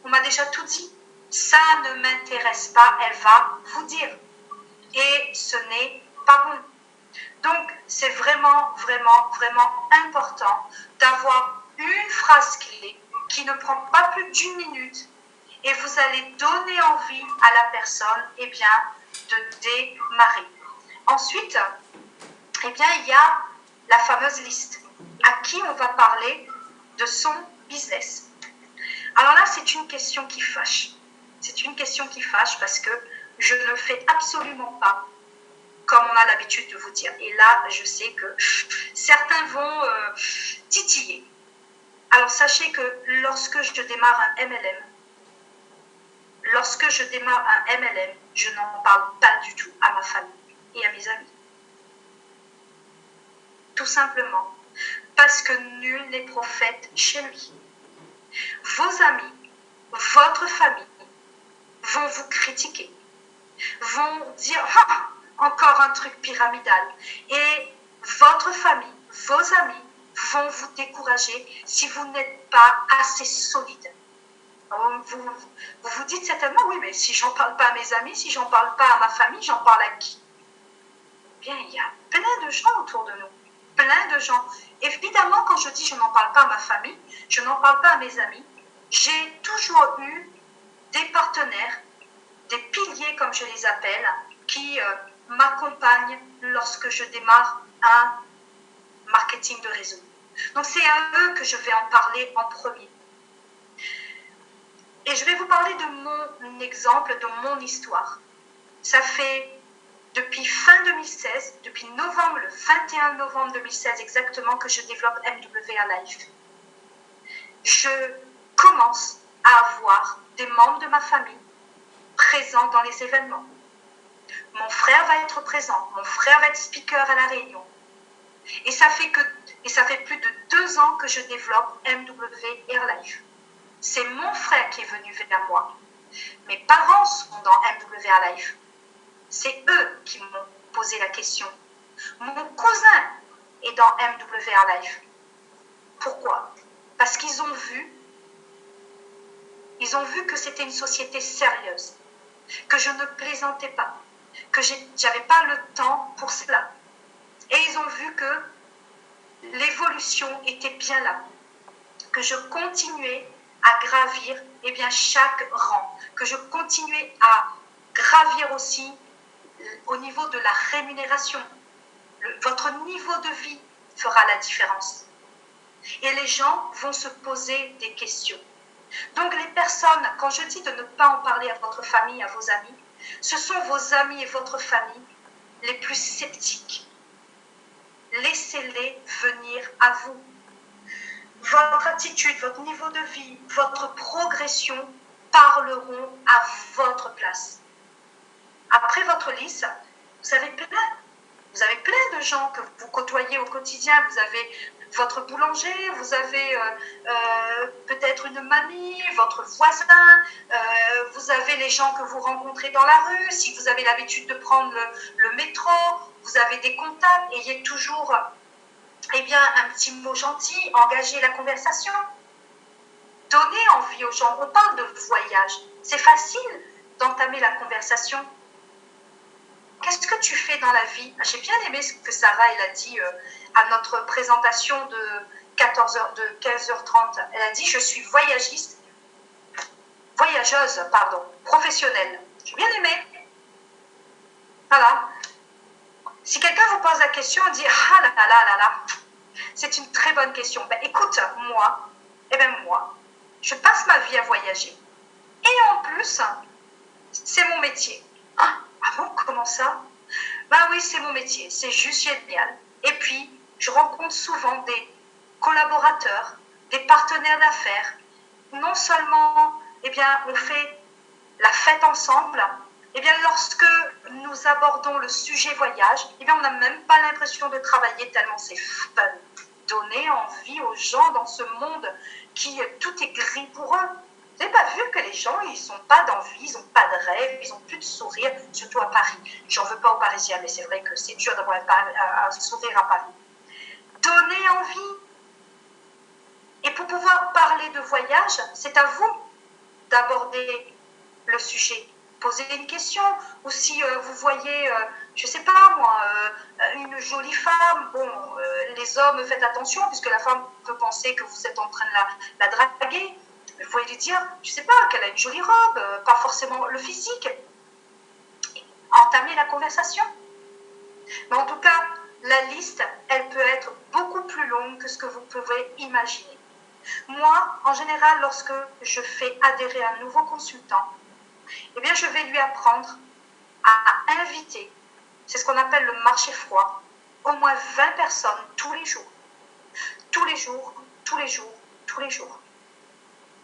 [SPEAKER 1] On m'a déjà tout dit. » Ça ne m'intéresse pas, elle va vous dire. Et ce n'est pas bon. Donc, c'est vraiment important d'avoir une phrase clé qui ne prend pas plus d'1 minute et vous allez donner envie à la personne, eh bien, de démarrer. Ensuite, eh bien, il y a la fameuse liste. À qui on va parler de son business? Alors là, c'est une question qui fâche. C'est une question qui fâche parce que je ne fais absolument pas comme on a l'habitude de vous dire. Et là, je sais que certains vont titiller. Alors, sachez que lorsque je démarre un MLM, je n'en parle pas du tout à ma famille et à mes amis. Tout simplement parce que nul n'est prophète chez lui. Vos amis, votre famille, vont vous critiquer, vont dire « Ah, encore un truc pyramidal ». Et votre famille, vos amis vont vous décourager si vous n'êtes pas assez solide. Vous dites certainement, oui, mais si j'en parle pas à mes amis, si j'en parle pas à ma famille, j'en parle à qui? Eh bien, il y a plein de gens autour de nous. Plein de gens. Évidemment, quand je dis je n'en parle pas à ma famille, je n'en parle pas à mes amis, j'ai toujours eu des partenaires, des piliers comme je les appelle, qui m'accompagnent lorsque je démarre un marketing de réseau. Donc c'est à eux que je vais en parler en premier. Et je vais vous parler de mon exemple, de mon histoire. Ça fait depuis fin 2016, depuis novembre, le 21 novembre 2016 exactement, que je développe MWA Life. Je commence à avoir des membres de ma famille présents dans les événements. Mon frère va être présent, mon frère va être speaker à la réunion. Et ça fait plus de 2 ans que je développe MWA Life. C'est mon frère qui est venu vers moi. Mes parents sont dans MWA Life. C'est eux qui m'ont posé la question. Mon cousin est dans MWA Life. Pourquoi? Parce qu'ils ont vu que c'était une société sérieuse, que je ne plaisantais pas, que je n'avais pas le temps pour cela. Et ils ont vu que l'évolution était bien là, que je continuais à gravir chaque rang, que je continuais à gravir aussi au niveau de la rémunération. Votre niveau de vie fera la différence. Et les gens vont se poser des questions. Donc les personnes, quand je dis de ne pas en parler à votre famille, à vos amis, ce sont vos amis et votre famille les plus sceptiques. Laissez-les venir à vous. Votre attitude, votre niveau de vie, votre progression parleront à votre place. Après votre liste, vous avez plein de gens que vous côtoyez au quotidien. Vous avez votre boulanger, vous avez peut-être une mamie, votre voisin, vous avez les gens que vous rencontrez dans la rue. Si vous avez l'habitude de prendre le métro, vous avez des contacts, ayez toujours un petit mot gentil, engagez la conversation. Donnez envie aux gens. On parle de voyage. C'est facile d'entamer la conversation. Qu'est-ce que tu fais dans la vie? J'ai bien aimé ce que Sarah a dit à notre présentation de 15h30. Elle a dit, je suis voyageuse, professionnelle. J'ai bien aimé. Voilà. Si quelqu'un vous pose la question, on dit, ah là là là là, c'est une très bonne question. Écoute, moi, je passe ma vie à voyager. Et en plus, c'est mon métier. Ah bon, comment ça? Oui, c'est mon métier, c'est juste génial. Et puis, je rencontre souvent des collaborateurs, des partenaires d'affaires. Non seulement, on fait la fête ensemble, lorsque nous abordons le sujet voyage, on n'a même pas l'impression de travailler tellement c'est fun. Donner envie aux gens dans ce monde qui tout est gris pour eux. Vous n'avez pas vu que les gens, ils n'ont pas d'envie, ils n'ont pas de rêve, ils n'ont plus de sourire, surtout à Paris. J'en veux pas aux Parisiens, mais c'est vrai que c'est dur d'avoir un sourire à Paris. Donnez envie. Et pour pouvoir parler de voyage, c'est à vous d'aborder le sujet. Posez une question. Ou si vous voyez, je ne sais pas moi, une jolie femme, les hommes, faites attention, puisque la femme peut penser que vous êtes en train de la draguer. Vous pouvez lui dire, je ne sais pas, qu'elle a une jolie robe, pas forcément le physique. Entamer la conversation. Mais en tout cas, la liste, elle peut être beaucoup plus longue que ce que vous pouvez imaginer. Moi, en général, lorsque je fais adhérer un nouveau consultant, je vais lui apprendre à inviter, c'est ce qu'on appelle le marché froid, au moins 20 personnes tous les jours. Tous les jours, tous les jours, tous les jours.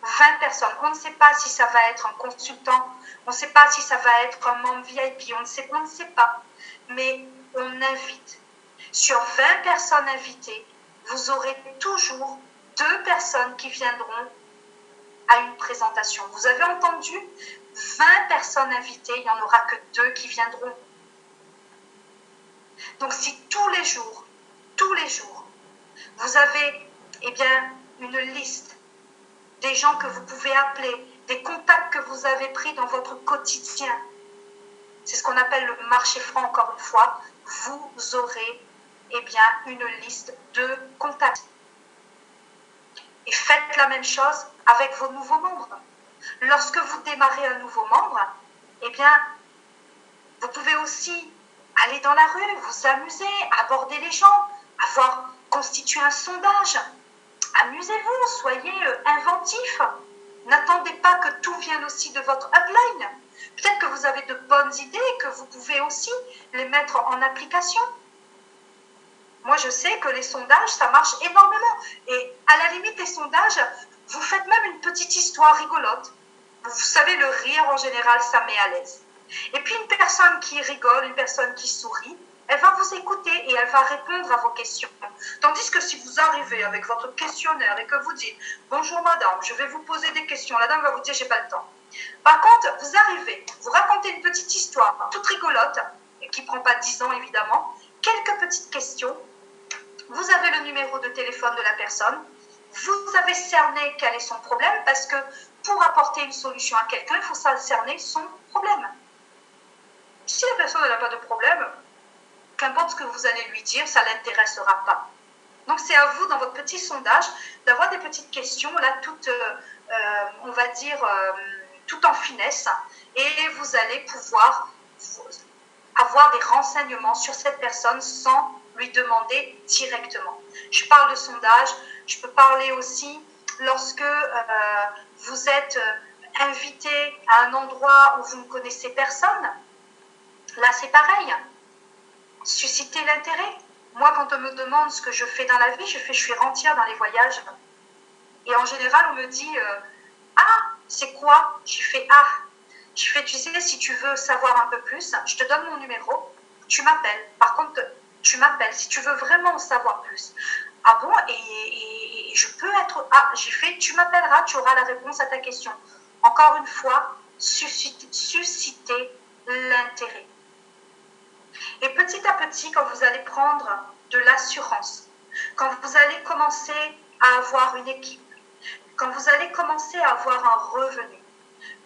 [SPEAKER 1] 20 personnes. On ne sait pas si ça va être un consultant, on ne sait pas si ça va être un membre VIP, on ne sait pas. Mais on invite. Sur 20 personnes invitées, vous aurez toujours 2 personnes qui viendront à une présentation. Vous avez entendu? 20 personnes invitées, il n'y en aura que 2 qui viendront. Donc si tous les jours, vous avez une liste des gens que vous pouvez appeler, des contacts que vous avez pris dans votre quotidien. C'est ce qu'on appelle le marché franc, encore une fois. Vous aurez une liste de contacts. Et faites la même chose avec vos nouveaux membres. Lorsque vous démarrez un nouveau membre, vous pouvez aussi aller dans la rue, vous amuser, aborder les gens, constituer un sondage. Amusez-vous, soyez inventifs. N'attendez pas que tout vienne aussi de votre upline. Peut-être que vous avez de bonnes idées et que vous pouvez aussi les mettre en application. Moi, je sais que les sondages, ça marche énormément. Et à la limite, les sondages, vous faites même une petite histoire rigolote. Vous savez, le rire, en général, ça met à l'aise. Et puis, une personne qui rigole, une personne qui sourit, elle va vous écouter et elle va répondre à vos questions. Tandis que si vous arrivez avec votre questionnaire et que vous dites « Bonjour madame, je vais vous poser des questions », la dame va vous dire « J'ai pas le temps ». Par contre, vous arrivez, vous racontez une petite histoire toute rigolote, et qui ne prend pas 10 ans évidemment, quelques petites questions, vous avez le numéro de téléphone de la personne, vous avez cerné quel est son problème, parce que pour apporter une solution à quelqu'un, il faut cerner son problème. Si la personne n'a pas de problème, qu'importe ce que vous allez lui dire, ça ne l'intéressera pas. Donc c'est à vous, dans votre petit sondage, d'avoir des petites questions, là, toutes, tout en finesse, et vous allez pouvoir avoir des renseignements sur cette personne sans lui demander directement. Je parle de sondage, je peux parler aussi lorsque vous êtes invité à un endroit où vous ne connaissez personne. Là, c'est pareil. Susciter l'intérêt. Moi, quand on me demande ce que je fais dans la vie, je suis rentière dans les voyages. Et en général, on me dit « Ah, c'est quoi ?» Je fais « Ah ». Je fais « Tu sais, si tu veux savoir un peu plus, je te donne mon numéro, tu m'appelles. Par contre, tu m'appelles si tu veux vraiment en savoir plus. » Ah bon, et je peux être... Ah, j'ai fait « Tu m'appelleras, tu auras la réponse à ta question. » Encore une fois, susciter l'intérêt. Et petit à petit, quand vous allez prendre de l'assurance, quand vous allez commencer à avoir une équipe, quand vous allez commencer à avoir un revenu,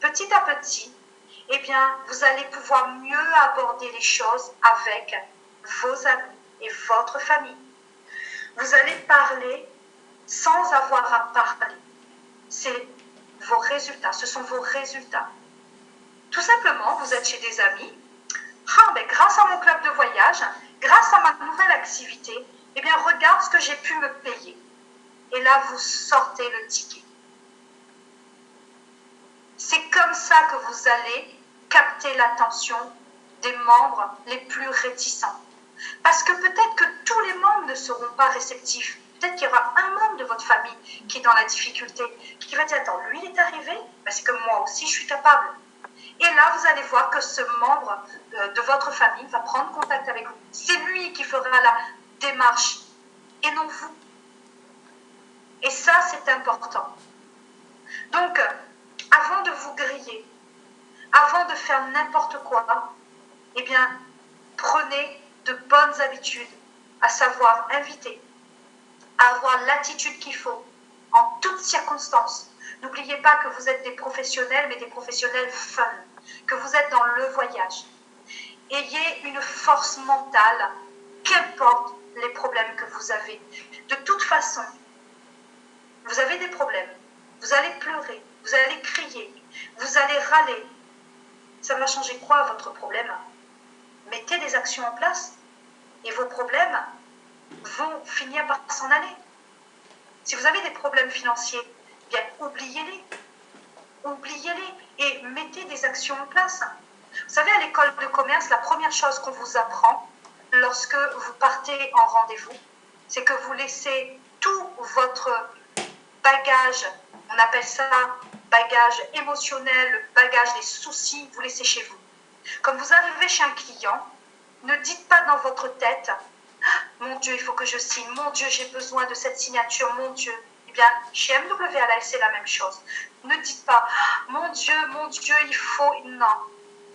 [SPEAKER 1] petit à petit, vous allez pouvoir mieux aborder les choses avec vos amis et votre famille. Vous allez parler sans avoir à parler. C'est vos résultats, ce sont vos résultats. Tout simplement, vous êtes chez des amis, grâce à mon club de voyage, grâce à ma nouvelle activité, regarde ce que j'ai pu me payer. Et là, vous sortez le ticket. C'est comme ça que vous allez capter l'attention des membres les plus réticents. Parce que peut-être que tous les membres ne seront pas réceptifs. Peut-être qu'il y aura un membre de votre famille qui est dans la difficulté, qui va dire « Attends, lui, il est arrivé, c'est que moi aussi, je suis capable. » Et là, vous allez voir que ce membre de votre famille va prendre contact avec vous. C'est lui qui fera la démarche et non vous. Et ça, c'est important. Donc, avant de vous griller, avant de faire n'importe quoi, prenez de bonnes habitudes, à savoir inviter, à avoir l'attitude qu'il faut, en toutes circonstances. N'oubliez pas que vous êtes des professionnels, mais des professionnels fun, que vous êtes dans le voyage. Ayez une force mentale, qu'importe les problèmes que vous avez. De toute façon, vous avez des problèmes, vous allez pleurer, vous allez crier, vous allez râler. Ça va changer quoi votre problème? Mettez des actions en place et vos problèmes vont finir par s'en aller. Si vous avez des problèmes financiers, oubliez-les. Oubliez-les et mettez des actions en place. Vous savez, à l'école de commerce, la première chose qu'on vous apprend lorsque vous partez en rendez-vous, c'est que vous laissez tout votre bagage, on appelle ça bagage émotionnel, le bagage des soucis, vous laissez chez vous. Quand vous arrivez chez un client, ne dites pas dans votre tête « Mon Dieu, il faut que je signe. Mon Dieu, j'ai besoin de cette signature. Mon Dieu. » Chez MWLA, c'est la même chose. Ne dites pas « Mon Dieu, il faut... » Non.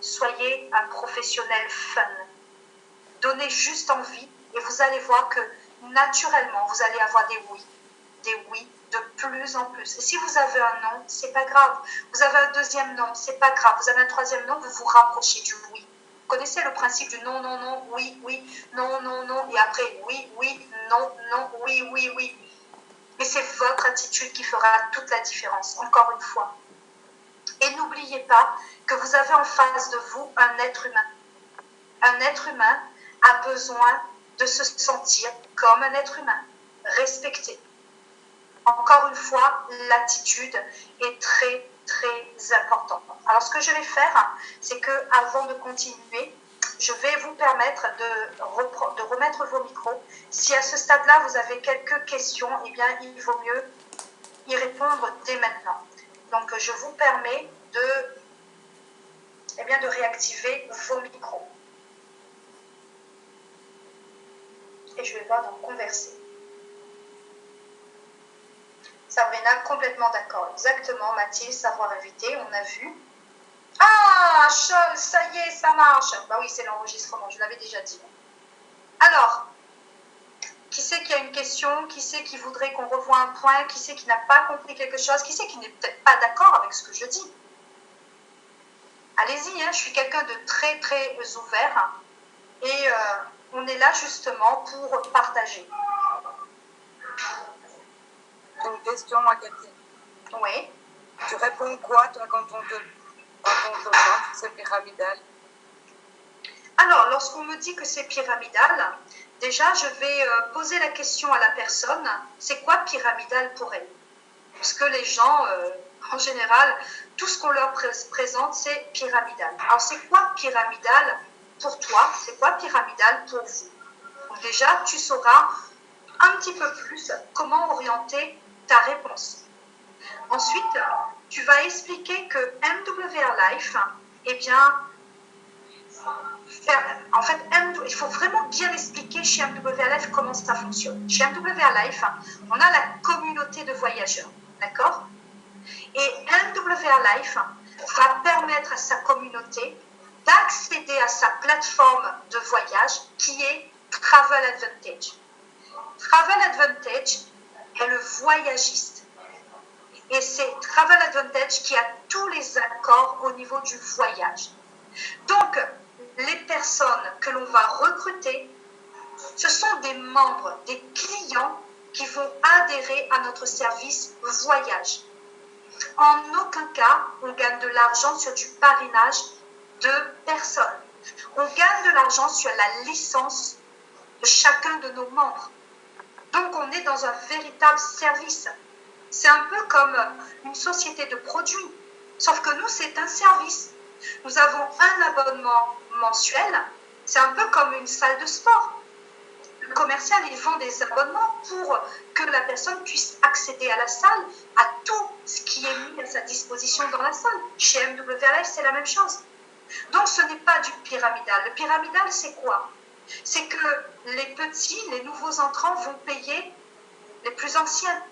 [SPEAKER 1] Soyez un professionnel fun. Donnez juste envie et vous allez voir que naturellement, vous allez avoir des oui. Des oui de plus en plus. Et si vous avez un non, c'est pas grave. Vous avez un deuxième non, c'est pas grave. Vous avez un troisième non, vous vous rapprochez du oui. Vous connaissez le principe du non, non, non, oui, oui, non, non, non, et après oui, oui, non, non, oui, oui, oui. Mais c'est votre attitude qui fera toute la différence, encore une fois. Et n'oubliez pas que vous avez en face de vous un être humain. Un être humain a besoin de se sentir comme un être humain, respecté. Encore une fois, l'attitude est très, très importante. Alors, ce que je vais faire, c'est qu'avant de continuer, je vais vous permettre de remettre vos micros. Si à ce stade-là, vous avez quelques questions, eh bien, il vaut mieux y répondre dès maintenant. Donc, je vous permets de réactiver vos micros. Et je vais voir donc converser. Sabrina, complètement d'accord. Exactement, Mathilde, savoir éviter, on a vu. Ah, Chol, ça y est, ça marche. Bah oui, c'est l'enregistrement, je l'avais déjà dit. Alors, qui c'est qui a une question? Qui c'est qui voudrait qu'on revoie un point? Qui c'est qui n'a pas compris quelque chose? Qui c'est qui n'est peut-être pas d'accord avec ce que je dis? Allez-y, hein, je suis quelqu'un de très, très ouvert. Et on est là justement pour partager.
[SPEAKER 2] Une question, moi, Cathy.
[SPEAKER 1] Oui.
[SPEAKER 2] Tu réponds quoi, toi, quand on te demande si c'est pyramidal?
[SPEAKER 1] Alors, lorsqu'on me dit que c'est pyramidal, déjà, je vais poser la question à la personne, c'est quoi pyramidal pour elle? Parce que les gens, en général, tout ce qu'on leur présente, c'est pyramidal. Alors, c'est quoi pyramidal pour toi? C'est quoi pyramidal pour vous? Donc déjà, tu sauras un petit peu plus comment orienter ta réponse. Ensuite, tu vas expliquer que MWR Life, eh bien, en fait, il faut vraiment bien expliquer chez MWR Life comment ça fonctionne. Chez MWR Life, on a la communauté de voyageurs, d'accord? Et MWR Life va permettre à sa communauté d'accéder à sa plateforme de voyage qui est Travel Advantage. Travel Advantage est le voyagiste. Et c'est Travel Advantage qui a tous les accords au niveau du voyage. Donc, les personnes que l'on va recruter, ce sont des membres, des clients qui vont adhérer à notre service voyage. En aucun cas, on gagne de l'argent sur du parrainage de personnes. On gagne de l'argent sur la licence de chacun de nos membres. Donc, on est dans un véritable service. C'est un peu comme une société de produits, sauf que nous, c'est un service. Nous avons un abonnement mensuel, c'est un peu comme une salle de sport. Le commercial, il vend des abonnements pour que la personne puisse accéder à la salle, à tout ce qui est mis à sa disposition dans la salle. Chez MWR, c'est la même chose. Donc, ce n'est pas du pyramidal. Le pyramidal, c'est quoi? C'est que les petits, les nouveaux entrants vont payer les plus anciens.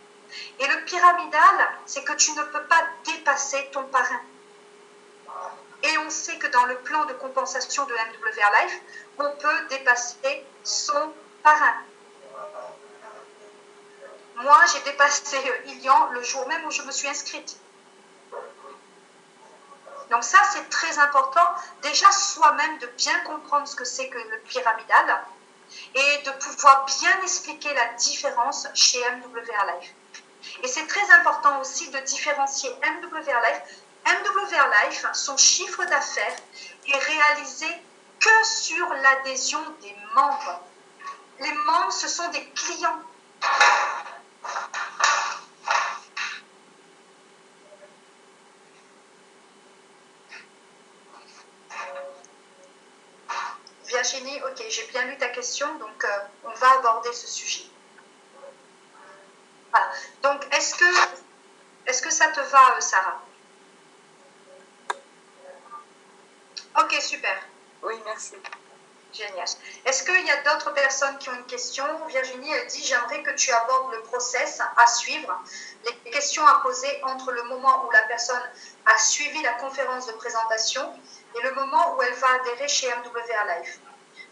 [SPEAKER 1] Et le pyramidal, c'est que tu ne peux pas dépasser ton parrain. Et on sait que dans le plan de compensation de MWR Life, on peut dépasser son parrain. Moi, j'ai dépassé Ilian le jour même où je me suis inscrite. Donc ça, c'est très important. Déjà, soi-même, de bien comprendre ce que c'est que le pyramidal et de pouvoir bien expliquer la différence chez MWR Life. Et c'est très important aussi de différencier MWR Life. MWR Life, son chiffre d'affaires est réalisé que sur l'adhésion des membres. Les membres, ce sont des clients. Virginie, ok, j'ai bien lu ta question, donc on va aborder ce sujet. Voilà. Donc, est-ce que ça te va, Sarah? Ok, super.
[SPEAKER 2] Oui, merci.
[SPEAKER 1] Génial. Est-ce qu'il y a d'autres personnes qui ont une question? Virginie, elle dit, j'aimerais que tu abordes le process à suivre, les questions à poser entre le moment où la personne a suivi la conférence de présentation et le moment où elle va adhérer chez MWR Life.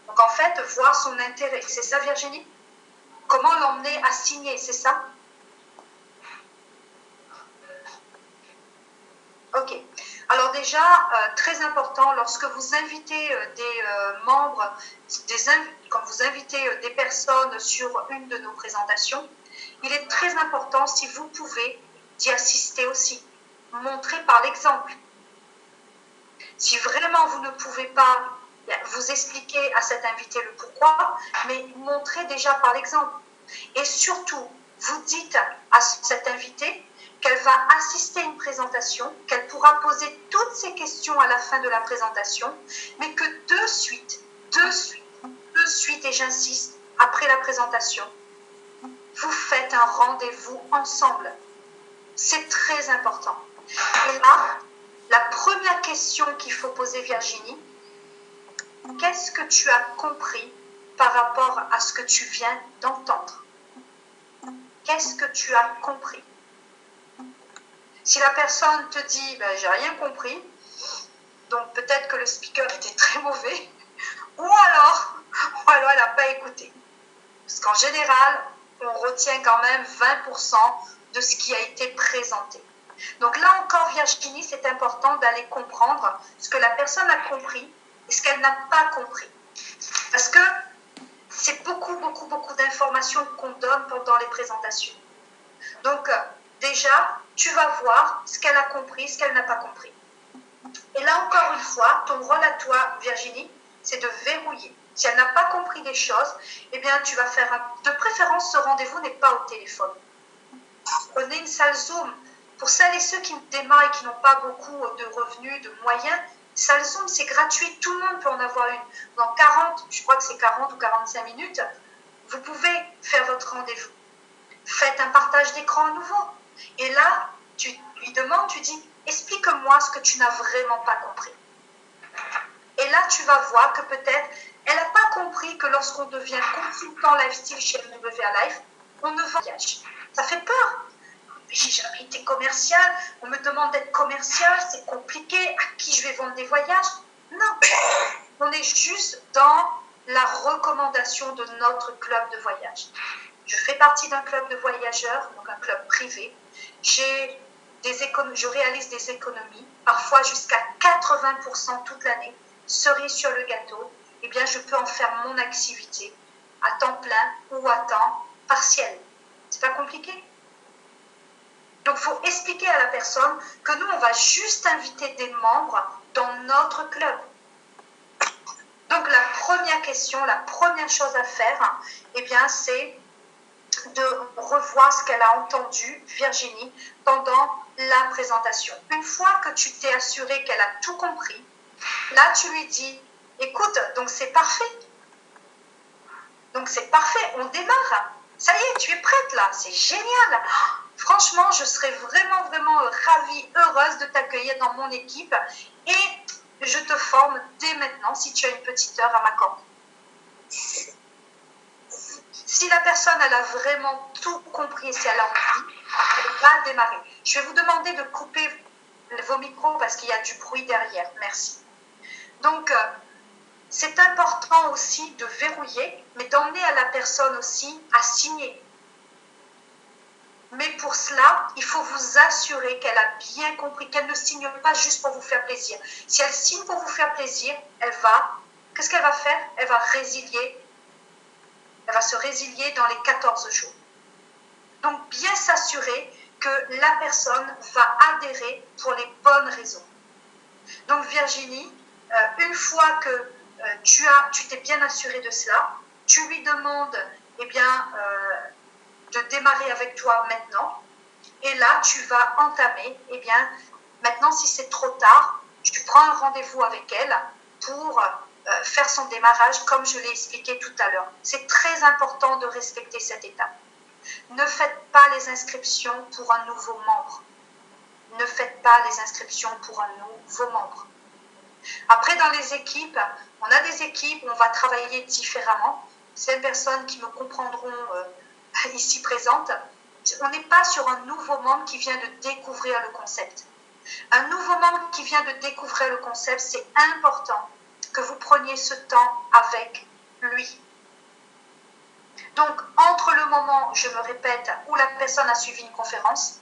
[SPEAKER 1] Donc, en fait, voir son intérêt. C'est ça, Virginie? Comment l'emmener à signer, c'est ça? Ok. Alors déjà, très important, lorsque vous invitez des membres, quand vous invitez des personnes sur une de nos présentations, il est très important, si vous pouvez, d'y assister aussi. Montrer par l'exemple. Si vraiment vous ne pouvez pas vous expliquer à cet invité le pourquoi, mais montrez déjà par l'exemple. Et surtout, vous dites à cet invité qu'elle va assister à une présentation, qu'elle pourra poser toutes ses questions à la fin de la présentation, mais que de suite, et j'insiste, après la présentation, vous faites un rendez-vous ensemble. C'est très important. Et là, la première question qu'il faut poser, Virginie, qu'est-ce que tu as compris par rapport à ce que tu viens d'entendre? Qu'est-ce que tu as compris? Si la personne te dit ben, j'ai rien compris, donc peut-être que le speaker était très mauvais, ou alors elle n'a pas écouté. Parce qu'en général, on retient quand même 20% de ce qui a été présenté. Donc là encore, Virginie, c'est important d'aller comprendre ce que la personne a compris et ce qu'elle n'a pas compris. Parce que c'est beaucoup d'informations qu'on donne pendant les présentations. Donc déjà, tu vas voir ce qu'elle a compris, ce qu'elle n'a pas compris. Et là encore une fois, ton rôle à toi, Virginie, c'est de verrouiller. Si elle n'a pas compris des choses, eh bien tu vas faire de préférence, ce rendez-vous n'est pas au téléphone. Prenez une salle Zoom. Pour celles et ceux qui démarrent et qui n'ont pas beaucoup de revenus, de moyens, salle Zoom, c'est gratuit, tout le monde peut en avoir une. Dans 40, je crois que c'est 40 ou 45 minutes, vous pouvez faire votre rendez-vous. Faites un partage d'écran à nouveau. Et là, tu lui demandes, tu dis, explique-moi ce que tu n'as vraiment pas compris. Et là, tu vas voir que peut-être, elle n'a pas compris que lorsqu'on devient consultant lifestyle chez MWA Life, on ne voyage. Ça fait peur. J'ai jamais été commercial, on me demande d'être commercial, c'est compliqué, à qui je vais vendre des voyages? Non, on est juste dans la recommandation de notre club de voyage. Je fais partie d'un club de voyageurs, donc un club privé. Je réalise des économies, parfois jusqu'à 80% toute l'année, cerise sur le gâteau. Eh bien, je peux en faire mon activité à temps plein ou à temps partiel. C'est pas compliqué? Donc, il faut expliquer à la personne que nous, on va juste inviter des membres dans notre club. Donc, la première question, la première chose à faire, eh bien, c'est de revoir ce qu'elle a entendu, Virginie, pendant la présentation. Une fois que tu t'es assuré qu'elle a tout compris, là, tu lui dis, écoute, donc c'est parfait. Donc, c'est parfait, on démarre. Ça y est, tu es prête là, c'est génial. Franchement, je serais vraiment ravie, heureuse de t'accueillir dans mon équipe et je te forme dès maintenant si tu as une petite heure à m'accorder. Si la personne, elle a vraiment tout compris et si elle a envie, elle va démarrer. Je vais vous demander de couper vos micros parce qu'il y a du bruit derrière. Merci. Donc, c'est important aussi de verrouiller, mais d'emmener à la personne aussi à signer. Mais pour cela, il faut vous assurer qu'elle a bien compris, qu'elle ne signe pas juste pour vous faire plaisir. Si elle signe pour vous faire plaisir, qu'est-ce qu'elle va faire? Elle va se résilier dans les 14 jours. Donc, bien s'assurer que la personne va adhérer pour les bonnes raisons. Donc, Virginie, une fois que tu t'es bien assuré de cela, tu lui demandes, eh bien, de démarrer avec toi maintenant. Et là, tu vas entamer, eh bien, maintenant, si c'est trop tard, tu prends un rendez-vous avec elle pour faire son démarrage, comme je l'ai expliqué tout à l'heure. C'est très important de respecter cette étape. Ne faites pas les inscriptions pour un nouveau membre. Ne faites pas les inscriptions pour un nouveau membre. Après, dans les équipes, on a des équipes où on va travailler différemment. Ces personnes qui me comprendront ici présentes, on n'est pas sur un nouveau membre qui vient de découvrir le concept. Un nouveau membre qui vient de découvrir le concept, c'est important que vous preniez ce temps avec lui. Donc, entre le moment, je me répète, où la personne a suivi une conférence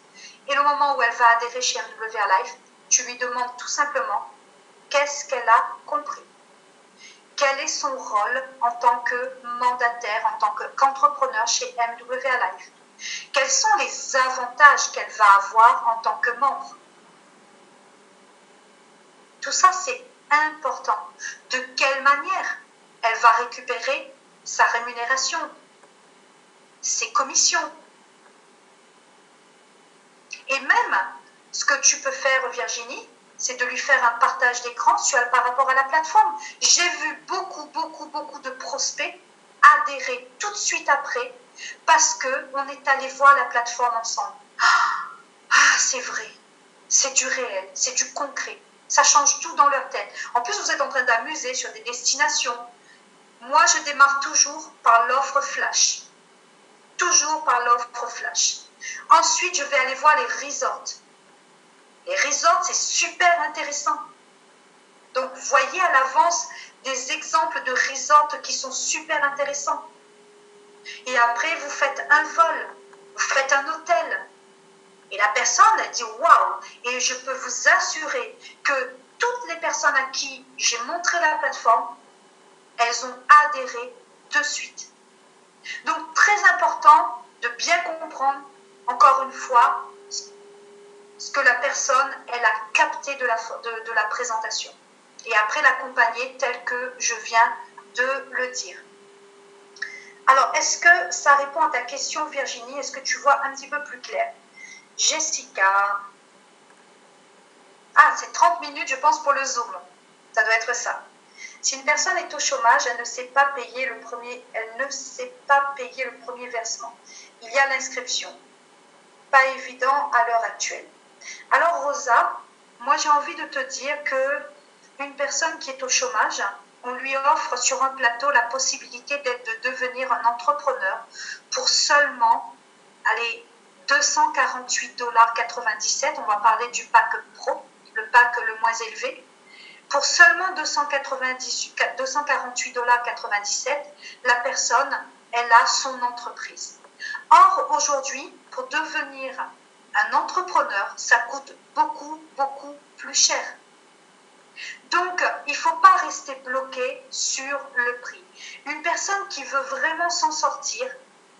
[SPEAKER 1] et le moment où elle va adhérer chez MWA Life, tu lui demandes tout simplement qu'est-ce qu'elle a compris. Quel est son rôle en tant que mandataire, en tant qu'entrepreneur chez MWA Life? Quels sont les avantages qu'elle va avoir en tant que membre? Tout ça, c'est important. De quelle manière elle va récupérer sa rémunération, ses commissions? Et même, ce que tu peux faire, Virginie, c'est de lui faire un partage d'écran par rapport à la plateforme. J'ai vu beaucoup de prospects adhérer tout de suite après parce qu'on est allé voir la plateforme ensemble. Ah, c'est vrai, c'est du réel, c'est du concret. Ça change tout dans leur tête. En plus, vous êtes en train d'amuser sur des destinations. Moi, je démarre toujours par l'offre flash. Toujours par l'offre flash. Ensuite, je vais aller voir les resorts. Les resorts, c'est super intéressant. Donc, voyez à l'avance des exemples de resorts qui sont super intéressants. Et après, vous faites un vol, vous faites un hôtel. Et la personne, elle dit waouh! Et je peux vous assurer que toutes les personnes à qui j'ai montré la plateforme, elles ont adhéré de suite. Donc, très important de bien comprendre, encore une fois, ce que la personne, elle a capté de la présentation. Et après, l'accompagner tel que je viens de le dire. Alors, est-ce que ça répond à ta question, Virginie? Est-ce que tu vois un petit peu plus clair? Jessica. Ah, c'est 30 minutes, je pense, pour le Zoom. Ça doit être ça. Si une personne est au chômage, elle ne sait pas payer le premier versement. Il y a l'inscription. Pas évident à l'heure actuelle. Alors, Rosa, moi, j'ai envie de te dire que une personne qui est au chômage, on lui offre sur un plateau la possibilité de devenir un entrepreneur pour seulement, allez, $248,97. On va parler du pack pro, le pack le moins élevé. Pour seulement $248,97, la personne, elle a son entreprise. Or, aujourd'hui, pour devenir un entrepreneur, ça coûte beaucoup plus cher. Donc, il ne faut pas rester bloqué sur le prix. Une personne qui veut vraiment s'en sortir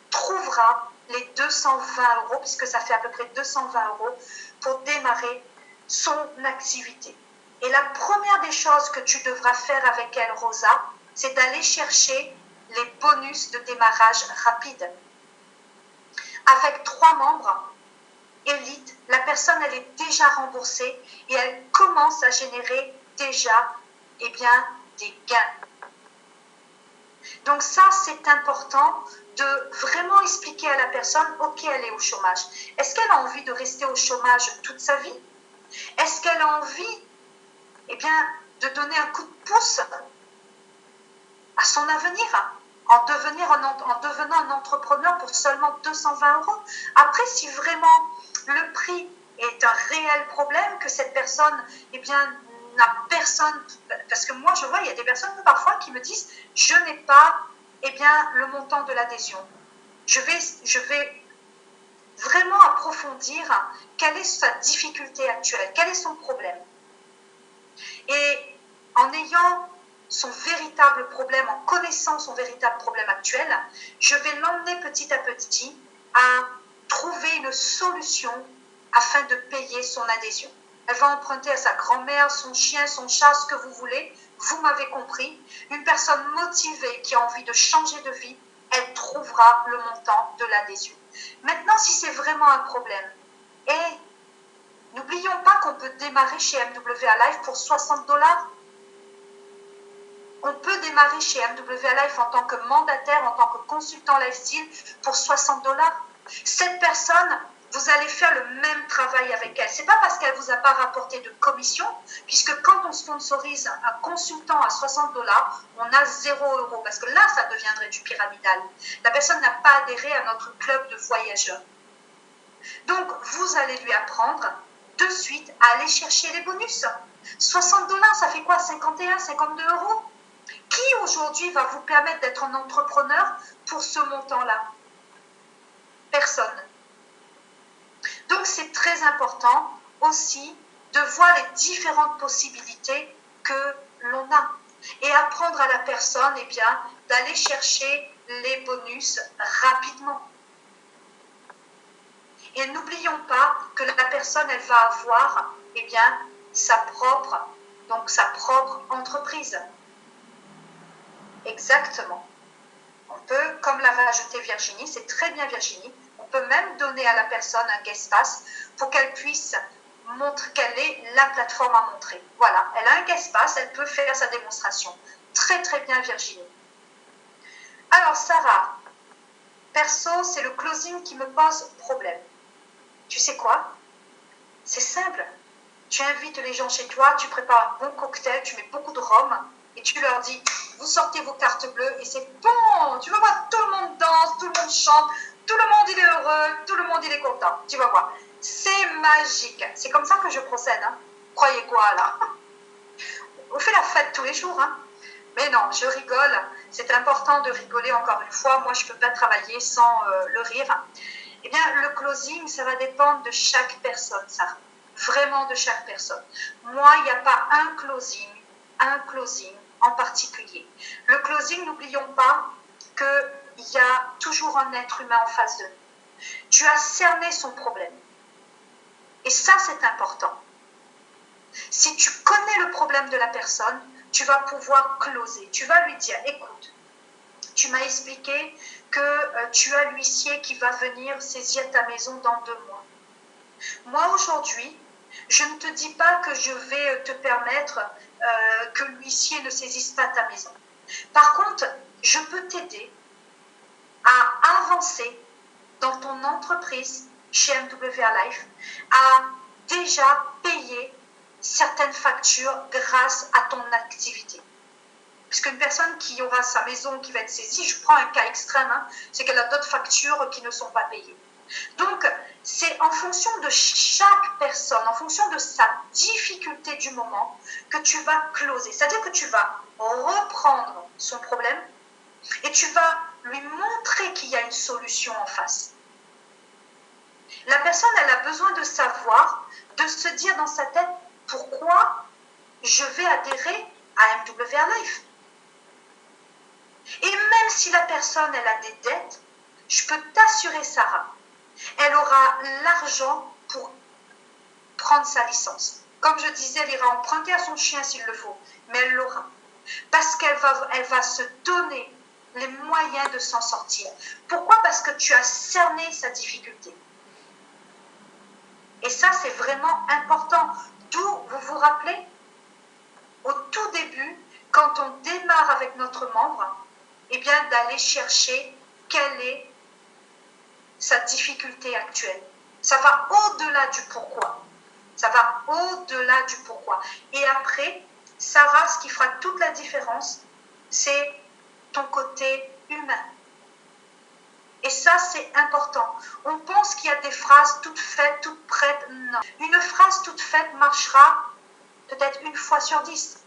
[SPEAKER 1] trouvera les 220 €, puisque ça fait à peu près 220 € pour démarrer son activité. Et la première des choses que tu devras faire avec elle, Rosa, c'est d'aller chercher les bonus de démarrage rapide. Avec 3 membres élite, la personne, elle est déjà remboursée et elle commence à générer déjà des gains. Donc ça, c'est important de vraiment expliquer à la personne, ok, elle est au chômage. Est-ce qu'elle a envie de rester au chômage toute sa vie? Est-ce qu'elle a envie de donner un coup de pouce à son avenir en devenant un entrepreneur pour seulement 220 €? Après, si vraiment le prix est un réel problème, que cette personne n'a personne, parce que moi je vois, il y a des personnes parfois qui me disent je n'ai pas le montant de l'adhésion. Je vais vraiment approfondir quelle est sa difficulté actuelle, quel est son problème. Et en ayant son véritable problème, en connaissant son véritable problème actuel, je vais l'emmener petit à petit à trouver une solution afin de payer son adhésion. Elle va emprunter à sa grand-mère, son chien, son chat, ce que vous voulez. Vous m'avez compris. Une personne motivée qui a envie de changer de vie, elle trouvera le montant de l'adhésion. Maintenant, si c'est vraiment un problème, et n'oublions pas qu'on peut démarrer chez MWA Life pour 60 $. On peut démarrer chez MWA Life en tant que mandataire, en tant que consultant lifestyle pour 60 $. Cette personne, vous allez faire le même travail avec elle. Ce n'est pas parce qu'elle ne vous a pas rapporté de commission, puisque quand on sponsorise un consultant à 60 $, on a 0 €, parce que là, ça deviendrait du pyramidal. La personne n'a pas adhéré à notre club de voyageurs. Donc, vous allez lui apprendre de suite à aller chercher les bonus. 60 $, ça fait quoi? 51, 52 €? Qui aujourd'hui va vous permettre d'être un entrepreneur pour ce montant-là? Personne. Donc c'est très important aussi de voir les différentes possibilités que l'on a et apprendre à la personne d'aller chercher les bonus rapidement. Et n'oublions pas que la personne, elle va avoir sa propre entreprise. Exactement. On peut, comme l'a rajouté Virginie, c'est très bien Virginie, on peut même donner à la personne un guest pass pour qu'elle puisse montrer quelle est la plateforme à montrer. Voilà, elle a un guest pass, elle peut faire sa démonstration. Très très bien Virginie. Alors Sarah, perso, c'est le closing qui me pose problème. Tu sais quoi? C'est simple. Tu invites les gens chez toi, tu prépares un bon cocktail, tu mets beaucoup de rhum et tu leur dis, vous sortez vos cartes bleues et c'est bon. Tu vas voir, tout le monde danse, tout le monde chante, tout le monde il est heureux, tout le monde il est content. Tu vas voir. C'est magique. C'est comme ça que je procède. Hein. Croyez quoi là? On fait la fête tous les jours. Hein. Mais non, je rigole. C'est important de rigoler encore une fois. Moi, je ne peux pas travailler sans le rire. Eh bien, le closing, ça va dépendre de chaque personne, ça. Vraiment de chaque personne. Moi, il n'y a pas un closing en particulier. Le closing, n'oublions pas qu'il y a toujours un être humain en face de nous. Tu as cerné son problème. Et ça, c'est important. Si tu connais le problème de la personne, tu vas pouvoir closer. Tu vas lui dire, écoute, tu m'as expliqué que tu as l'huissier qui va venir saisir ta maison dans 2 mois. Moi, aujourd'hui, je ne te dis pas que je vais te permettre que l'huissier ne saisisse pas ta maison. Par contre, je peux t'aider à avancer dans ton entreprise chez MWR Life, à déjà payer certaines factures grâce à ton activité. Puisqu'une personne qui aura sa maison qui va être saisie, je prends un cas extrême, hein, c'est qu'elle a d'autres factures qui ne sont pas payées. Donc, c'est en fonction de chaque personne, en fonction de sa difficulté du moment, que tu vas closer. C'est-à-dire que tu vas reprendre son problème et tu vas lui montrer qu'il y a une solution en face. La personne, elle a besoin de savoir, de se dire dans sa tête, pourquoi je vais adhérer à MWR Life. Et même si la personne, elle a des dettes, je peux t'assurer, Sarah, elle aura l'argent pour prendre sa licence. Comme je disais, elle ira emprunter à son chien s'il le faut, mais elle l'aura. Parce qu'elle va se donner les moyens de s'en sortir. Pourquoi? Parce que tu as cerné sa difficulté. Et ça, c'est vraiment important. D'où, vous vous rappelez, au tout début, quand on démarre avec notre membre, eh bien, d'aller chercher quelle est sa difficulté actuelle. Ça va au-delà du pourquoi. Ça va au-delà du pourquoi. Et après, Sarah, ce qui fera toute la différence, c'est ton côté humain. Et ça, c'est important. On pense qu'il y a des phrases toutes faites, toutes prêtes. Non. Une phrase toute faite marchera peut-être 1 fois sur 10.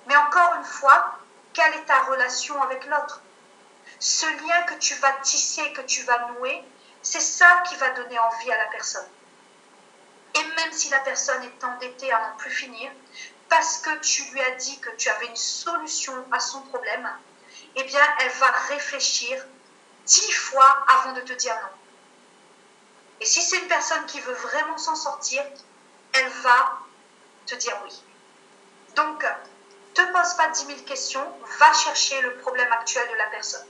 [SPEAKER 1] Mais encore une fois, quelle est ta relation avec l'autre? Ce lien que tu vas tisser, que tu vas nouer, c'est ça qui va donner envie à la personne. Et même si la personne est endettée à n'en plus finir, parce que tu lui as dit que tu avais une solution à son problème, eh bien, elle va réfléchir 10 fois avant de te dire non. Et si c'est une personne qui veut vraiment s'en sortir, elle va te dire oui. Donc, ne te pose pas 10 000 questions, va chercher le problème actuel de la personne.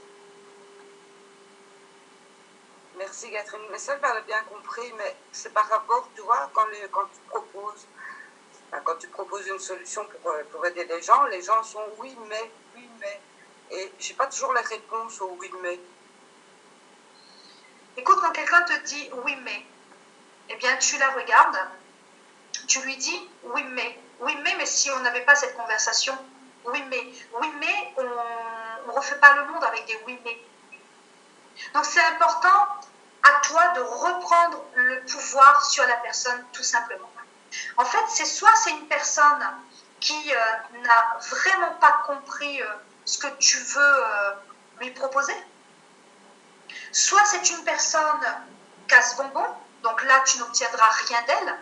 [SPEAKER 2] Merci Catherine. Mais ça, j'avais bien compris, mais c'est par rapport, tu vois, quand tu proposes une solution pour aider les gens sont oui, mais. Et je n'ai pas toujours la réponse au oui, mais.
[SPEAKER 1] Écoute, quand quelqu'un te dit oui, mais, eh bien, tu la regardes, tu lui dis oui, mais si on n'avait pas cette conversation, oui, mais, on ne refait pas le monde avec des oui, mais. Donc, c'est important à toi de reprendre le pouvoir sur la personne, tout simplement. En fait, c'est une personne qui n'a vraiment pas compris ce que tu veux lui proposer. Soit c'est une personne casse-bonbon, donc là, tu n'obtiendras rien d'elle.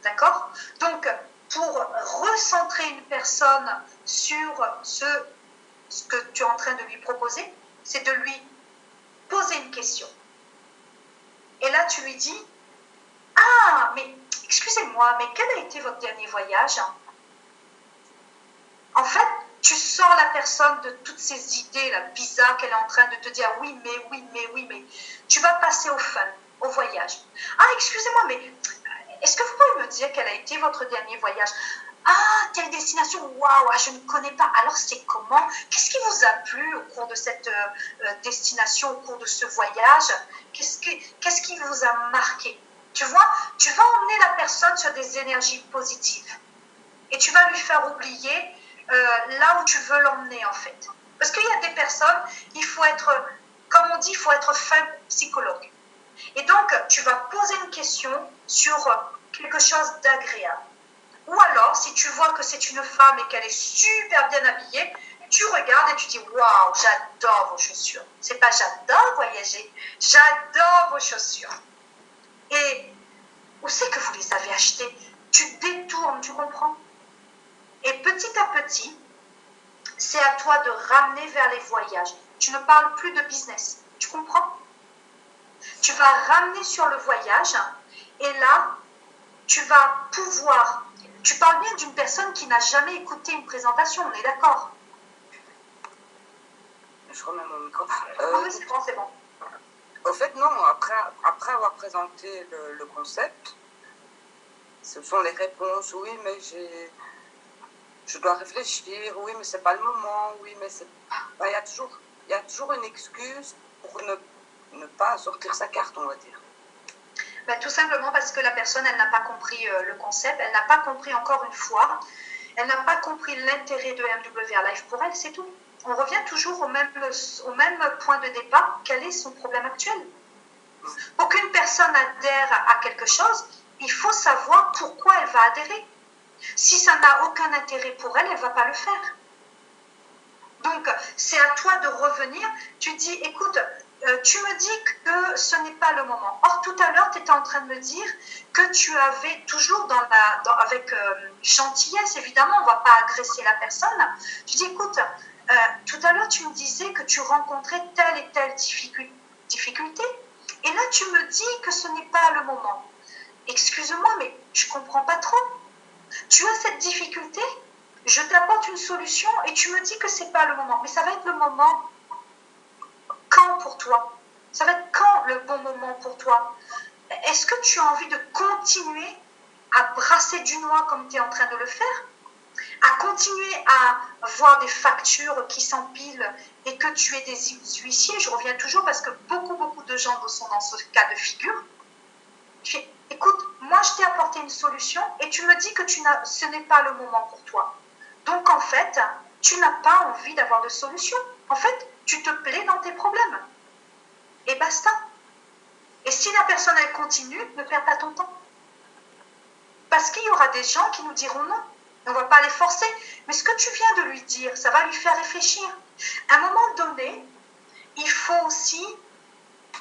[SPEAKER 1] D'accord? Donc, pour recentrer une personne sur ce que tu es en train de lui proposer, c'est de lui poser une question. Et là, tu lui dis, ah, mais excusez-moi, mais quel a été votre dernier voyage? En fait, tu sors la personne de toutes ces idées là, bizarres qu'elle est en train de te dire, oui, mais, oui, mais, oui, mais. Tu vas passer au fun, au voyage. Ah, excusez-moi, mais est-ce que vous pouvez me dire quel a été votre dernier voyage? Ah, telle destination, waouh, je ne connais pas. Alors, c'est comment? Qu'est-ce qui vous a plu au cours de cette destination, au cours de ce voyage? Qu'est-ce qui vous a marqué? Tu vois, tu vas emmener la personne sur des énergies positives. Et tu vas lui faire oublier là où tu veux l'emmener, en fait. Parce qu'il y a des personnes, il faut être, comme on dit, il faut être fin psychologue. Et donc, tu vas poser une question sur quelque chose d'agréable. Ou alors, si tu vois que c'est une femme et qu'elle est super bien habillée, tu regardes et tu dis, waouh, j'adore vos chaussures. C'est pas j'adore voyager, j'adore vos chaussures. Et où c'est que vous les avez achetées? Tu détournes, tu comprends? Et petit à petit, c'est à toi de ramener vers les voyages. Tu ne parles plus de business, tu comprends? Tu vas ramener sur le voyage et là, tu vas pouvoir... Tu parles bien d'une personne qui n'a jamais écouté une présentation, on est d'accord?
[SPEAKER 2] Je remets mon micro.
[SPEAKER 1] Oui, c'est bon, c'est bon.
[SPEAKER 2] Au fait, non, après avoir présenté le concept, ce sont les réponses. Oui, mais je dois réfléchir. Oui, mais c'est pas le moment. Oui, mais c'est... Il y a toujours une excuse pour ne pas sortir sa carte, on va dire.
[SPEAKER 1] Ben, tout simplement parce que la personne, elle n'a pas compris le concept, elle n'a pas compris encore une fois, elle n'a pas compris l'intérêt de MWR Life pour elle, c'est tout. On revient toujours au même point de départ, quel est son problème actuel. Pour qu'une personne adhère à quelque chose, il faut savoir pourquoi elle va adhérer. Si ça n'a aucun intérêt pour elle, elle ne va pas le faire. Donc, c'est à toi de revenir, tu dis, écoute, tu me dis que ce n'est pas le moment. Or, tout à l'heure, tu étais en train de me dire que tu avais toujours avec gentillesse, évidemment, on ne va pas agresser la personne. Je dis, écoute, tout à l'heure, tu me disais que tu rencontrais telle et telle difficulté. Et là, tu me dis que ce n'est pas le moment. Excuse-moi, mais je ne comprends pas trop. Tu as cette difficulté, je t'apporte une solution et tu me dis que ce n'est pas le moment. Mais ça va être le moment quand pour toi? Ça va être quand le bon moment pour toi? Est-ce que tu as envie de continuer à brasser du noix comme tu es en train de le faire? À continuer à voir des factures qui s'empilent et que tu es des huissiers? Je reviens toujours parce que beaucoup de gens sont dans ce cas de figure. Écoute, moi je t'ai apporté une solution et tu me dis que ce n'est pas le moment pour toi. Donc en fait, tu n'as pas envie d'avoir de solution. En fait, tu te plais dans tes problèmes. Et basta. Et si la personne elle continue, ne perds pas ton temps. Parce qu'il y aura des gens qui nous diront non. On ne va pas les forcer. Mais ce que tu viens de lui dire, ça va lui faire réfléchir. À un moment donné, il faut aussi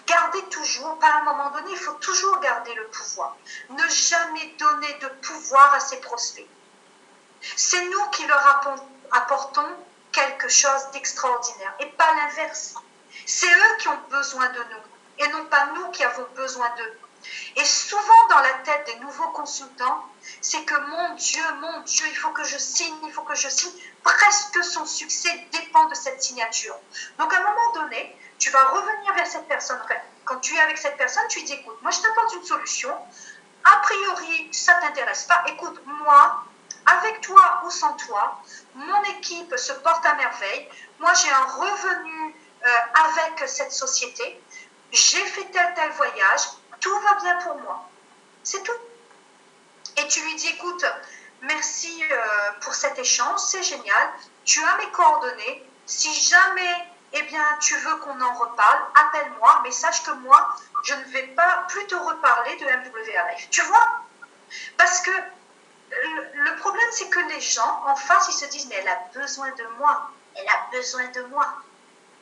[SPEAKER 1] garder toujours, pas à un moment donné, il faut toujours garder le pouvoir. Ne jamais donner de pouvoir à ses prospects. C'est nous qui leur apportons quelque chose d'extraordinaire et pas l'inverse. C'est eux qui ont besoin de nous et non pas nous qui avons besoin d'eux. Et souvent dans la tête des nouveaux consultants, c'est que mon Dieu, il faut que je signe, il faut que je signe. Presque son succès dépend de cette signature. Donc à un moment donné, tu vas revenir vers cette personne. Quand tu es avec cette personne, tu dis, écoute, moi je t'apporte une solution. A priori, ça ne t'intéresse pas. Écoute, moi, avec toi ou sans toi, mon équipe se porte à merveille. Moi, j'ai un revenu avec cette société. J'ai fait tel voyage. Tout va bien pour moi. C'est tout. Et tu lui dis, écoute, merci pour cet échange, c'est génial. Tu as mes coordonnées. Si jamais, tu veux qu'on en reparle, appelle-moi. Mais sache que moi, je ne vais pas plus te reparler de MWR Life. Tu vois? Parce que le problème, c'est que les gens en face, ils se disent, mais elle a besoin de moi. Elle a besoin de moi.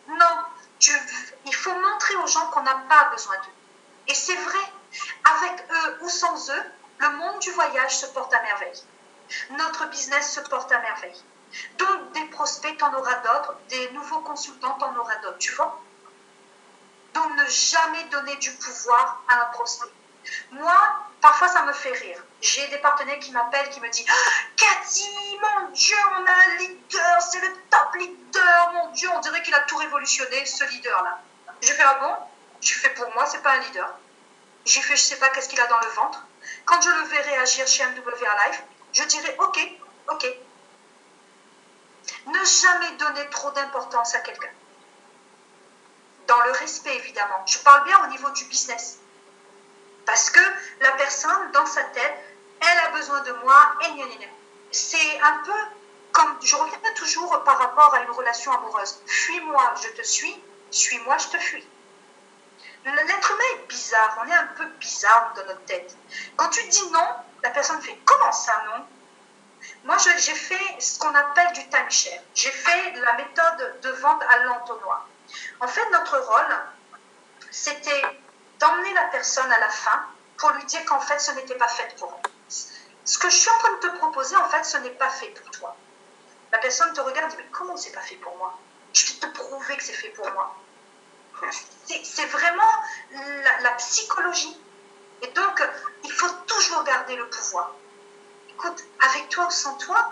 [SPEAKER 1] Non, il faut montrer aux gens qu'on n'a pas besoin d'eux. Et c'est vrai, avec eux ou sans eux, Le monde du voyage se porte à merveille. Notre business se porte à merveille. Donc, des prospects, t'en auras d'autres, des nouveaux consultants, t'en auras d'autres, tu vois. Donc, ne jamais donner du pouvoir à un prospect. Moi, parfois, ça me fait rire. J'ai des partenaires qui m'appellent, qui me disent « Cathy, mon Dieu, on a un leader, c'est le top leader, mon Dieu, on dirait qu'il a tout révolutionné, ce leader-là. » Je fais « Ah bon ?» Je fais « Pour moi, c'est pas un leader. » J'ai fait « Je sais pas qu'est-ce qu'il a dans le ventre. » Quand je le verrai agir chez MWR Life, je dirai « Ok, ok. » Ne jamais donner trop d'importance à quelqu'un. Dans le respect, évidemment. Je parle bien au niveau du business. Parce que la personne, dans sa tête, elle a besoin de moi, et c'est un peu comme, je reviens toujours par rapport à une relation amoureuse. Fuis-moi, je te suis-moi, je te fuis. L'être humain est bizarre, on est un peu bizarre dans notre tête. Quand tu dis non, la personne fait « Comment ça, non ?» Moi, j'ai fait ce qu'on appelle du timeshare. J'ai fait la méthode de vente à l'entonnoir. En fait, notre rôle, c'était d'emmener la personne à la fin pour lui dire qu'en fait, ce n'était pas fait pour elle. Ce que je suis en train de te proposer, en fait, ce n'est pas fait pour toi. La personne te regarde et dit « Mais comment c'est pas fait pour moi? Je vais te prouver que c'est fait pour moi. » C'est vraiment la psychologie. Et donc, il faut toujours garder le pouvoir. Écoute, avec toi ou sans toi,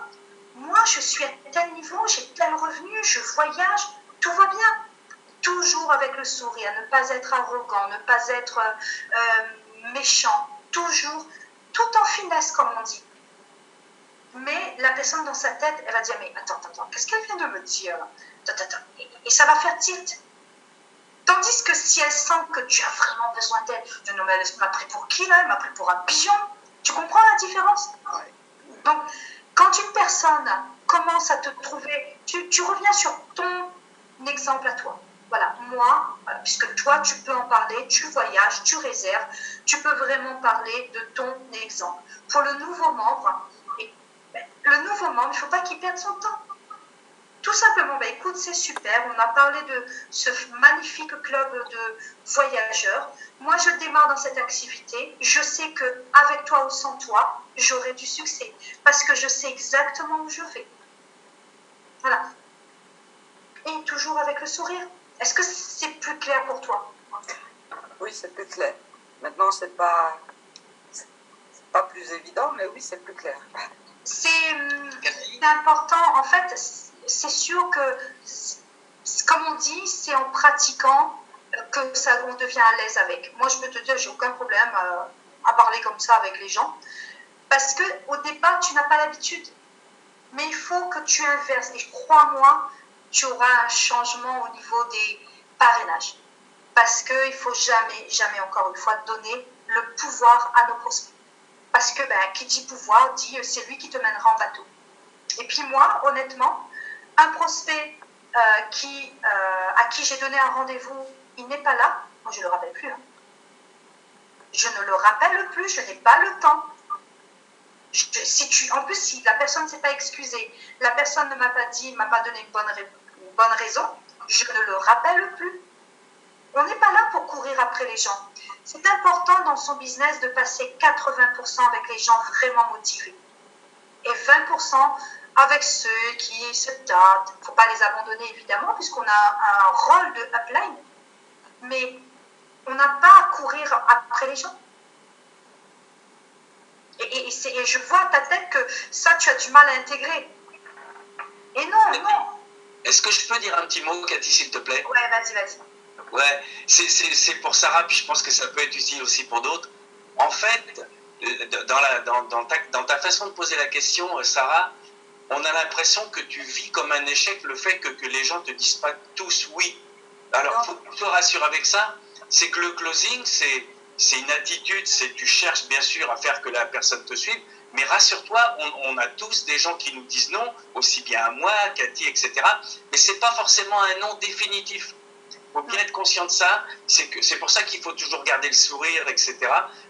[SPEAKER 1] moi, je suis à tel niveau, j'ai tel revenu, je voyage, tout va bien. Toujours avec le sourire, ne pas être arrogant, ne pas être méchant, toujours, tout en finesse, comme on dit. Mais la personne dans sa tête, elle va dire, mais attends, qu'est-ce qu'elle vient de me dire là? Et ça va faire tilt. Tandis que si elle sent que tu as vraiment besoin d'elle, non, mais elle m'a pris pour qui là? Elle m'a pris pour un pigeon. Tu comprends la différence? Donc, quand une personne commence à te trouver, tu reviens sur ton exemple à toi. Voilà, moi, voilà, puisque toi, tu peux en parler, tu voyages, tu réserves, tu peux vraiment parler de ton exemple. Pour le nouveau membre, il ne faut pas qu'il perde son temps. Tout simplement, écoute, c'est super, on a parlé de ce magnifique club de voyageurs. Moi, je démarre dans cette activité. Je sais qu'avec toi ou sans toi, j'aurai du succès parce que je sais exactement où je vais. Voilà. Et toujours avec le sourire. Est-ce que c'est plus clair pour toi?
[SPEAKER 2] Oui, c'est plus clair. Maintenant, c'est pas plus évident, mais oui, c'est plus clair.
[SPEAKER 1] C'est important. En fait, c'est sûr que, comme on dit, c'est en pratiquant que on devient à l'aise avec. Moi, je peux te dire, j'ai aucun problème à parler comme ça avec les gens. Parce qu'au départ, tu n'as pas l'habitude. Mais il faut que tu inverses. Et crois-moi, tu auras un changement au niveau des parrainages. Parce qu'il ne faut jamais, encore une fois, donner le pouvoir à nos prospects. Parce que qui dit pouvoir dit c'est lui qui te mènera en bateau. Et puis moi, honnêtement, un prospect à qui j'ai donné un rendez-vous, il n'est pas là, moi je ne le rappelle plus. Hein. Je ne le rappelle plus, je n'ai pas le temps. En plus, si la personne ne s'est pas excusée, la personne ne m'a pas dit, ne m'a pas donné une bonne raison, je ne le rappelle plus. On n'est pas là pour courir après les gens. C'est important dans son business de passer 80% avec les gens vraiment motivés. Et 20% avec ceux qui se tâtent. Il ne faut pas les abandonner évidemment puisqu'on a un rôle de upline. Mais on n'a pas à courir après les gens. Et je vois à ta tête que ça, tu as du mal à intégrer. Et non.
[SPEAKER 3] Est-ce que je peux dire un petit mot, Cathy, s'il te plaît?
[SPEAKER 1] Ouais, vas-y.
[SPEAKER 3] Ouais, c'est pour Sarah, puis je pense que ça peut être utile aussi pour d'autres. En fait, dans ta façon de poser la question, Sarah, on a l'impression que tu vis comme un échec le fait que les gens ne te disent pas tous oui. Alors, il faut que tu te rassures avec ça, c'est que le closing, c'est une attitude, tu cherches bien sûr à faire que la personne te suive, mais rassure-toi, on a tous des gens qui nous disent non, aussi bien à moi, Cathy, etc. Mais ce n'est pas forcément un non définitif. Il faut bien être conscient de ça, c'est pour ça qu'il faut toujours garder le sourire, etc.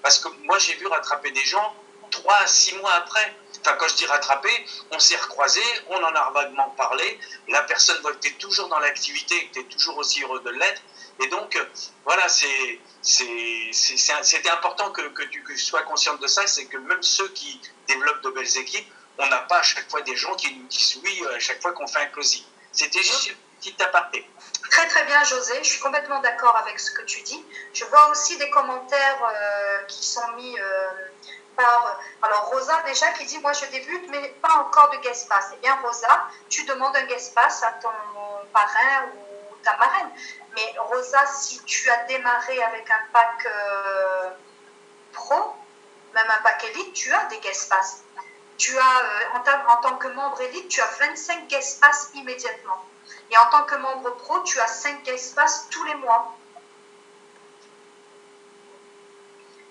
[SPEAKER 3] Parce que moi, j'ai vu rattraper des gens 3 à 6 mois après. Enfin, quand je dis rattraper, on s'est recroisés, on en a vaguement parlé, la personne voit que tu es toujours dans l'activité, que tu es toujours aussi heureux de l'être, Et donc, voilà, c'était important que tu sois consciente de ça, c'est que même ceux qui développent de belles équipes, on n'a pas à chaque fois des gens qui nous disent oui à chaque fois qu'on fait un closing. C'était juste une petite aparté.
[SPEAKER 1] Très très bien José, je suis complètement d'accord avec ce que tu dis. Je vois aussi des commentaires qui sont mis par... Alors Rosa déjà qui dit, moi je débute mais pas encore de guest pass. Eh bien Rosa, tu demandes un guest pass à ton parrain ou ta marraine. Mais Rosa, si tu as démarré avec un pack pro, même un pack élite, tu as des guest pass. Tu as, en tant que membre élite, tu as 25 guest pass immédiatement. Et en tant que membre pro, tu as 5 guest pass tous les mois.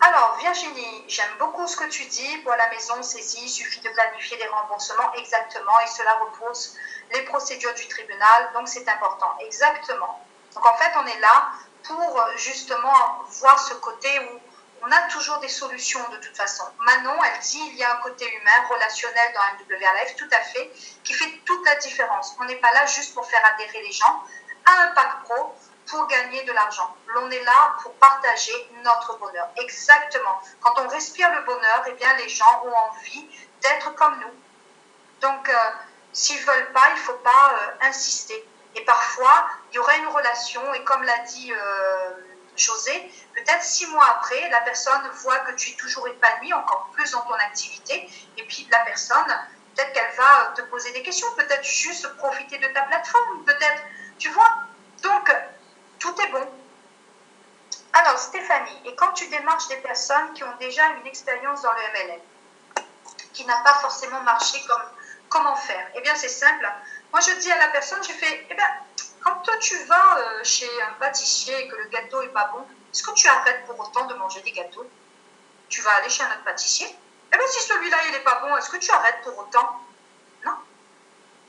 [SPEAKER 1] Alors, Virginie, j'aime beaucoup ce que tu dis. Pour la maison saisie, il suffit de planifier les remboursements exactement et cela repousse les procédures du tribunal. Donc, c'est important. Exactement. Donc, en fait, on est là pour justement voir ce côté où on a toujours des solutions de toute façon. Manon, elle dit il y a un côté humain, relationnel dans MWR tout à fait, qui fait toute la différence. On n'est pas là juste pour faire adhérer les gens à un pack pro pour gagner de l'argent. L'on est là pour partager notre bonheur. Exactement. Quand on respire le bonheur, eh bien les gens ont envie d'être comme nous. Donc, s'ils ne veulent pas, il ne faut pas insister. Et parfois, il y aura une relation, et comme l'a dit José, peut-être 6 mois après, la personne voit que tu es toujours épanoui, encore plus dans ton activité, et puis la personne, peut-être qu'elle va te poser des questions, peut-être juste profiter de ta plateforme, peut-être, tu vois. Donc, tout est bon. Alors, Stéphanie, et quand tu démarches des personnes qui ont déjà une expérience dans le MLM, qui n'a pas forcément marché comment faire? Eh bien, c'est simple. Moi, je dis à la personne, je fais, eh bien, quand toi tu vas chez un pâtissier et que le gâteau n'est pas bon, est-ce que tu arrêtes pour autant de manger des gâteaux? Tu vas aller chez un autre pâtissier? Eh bien, si celui-là, il n'est pas bon, est-ce que tu arrêtes pour autant? Non.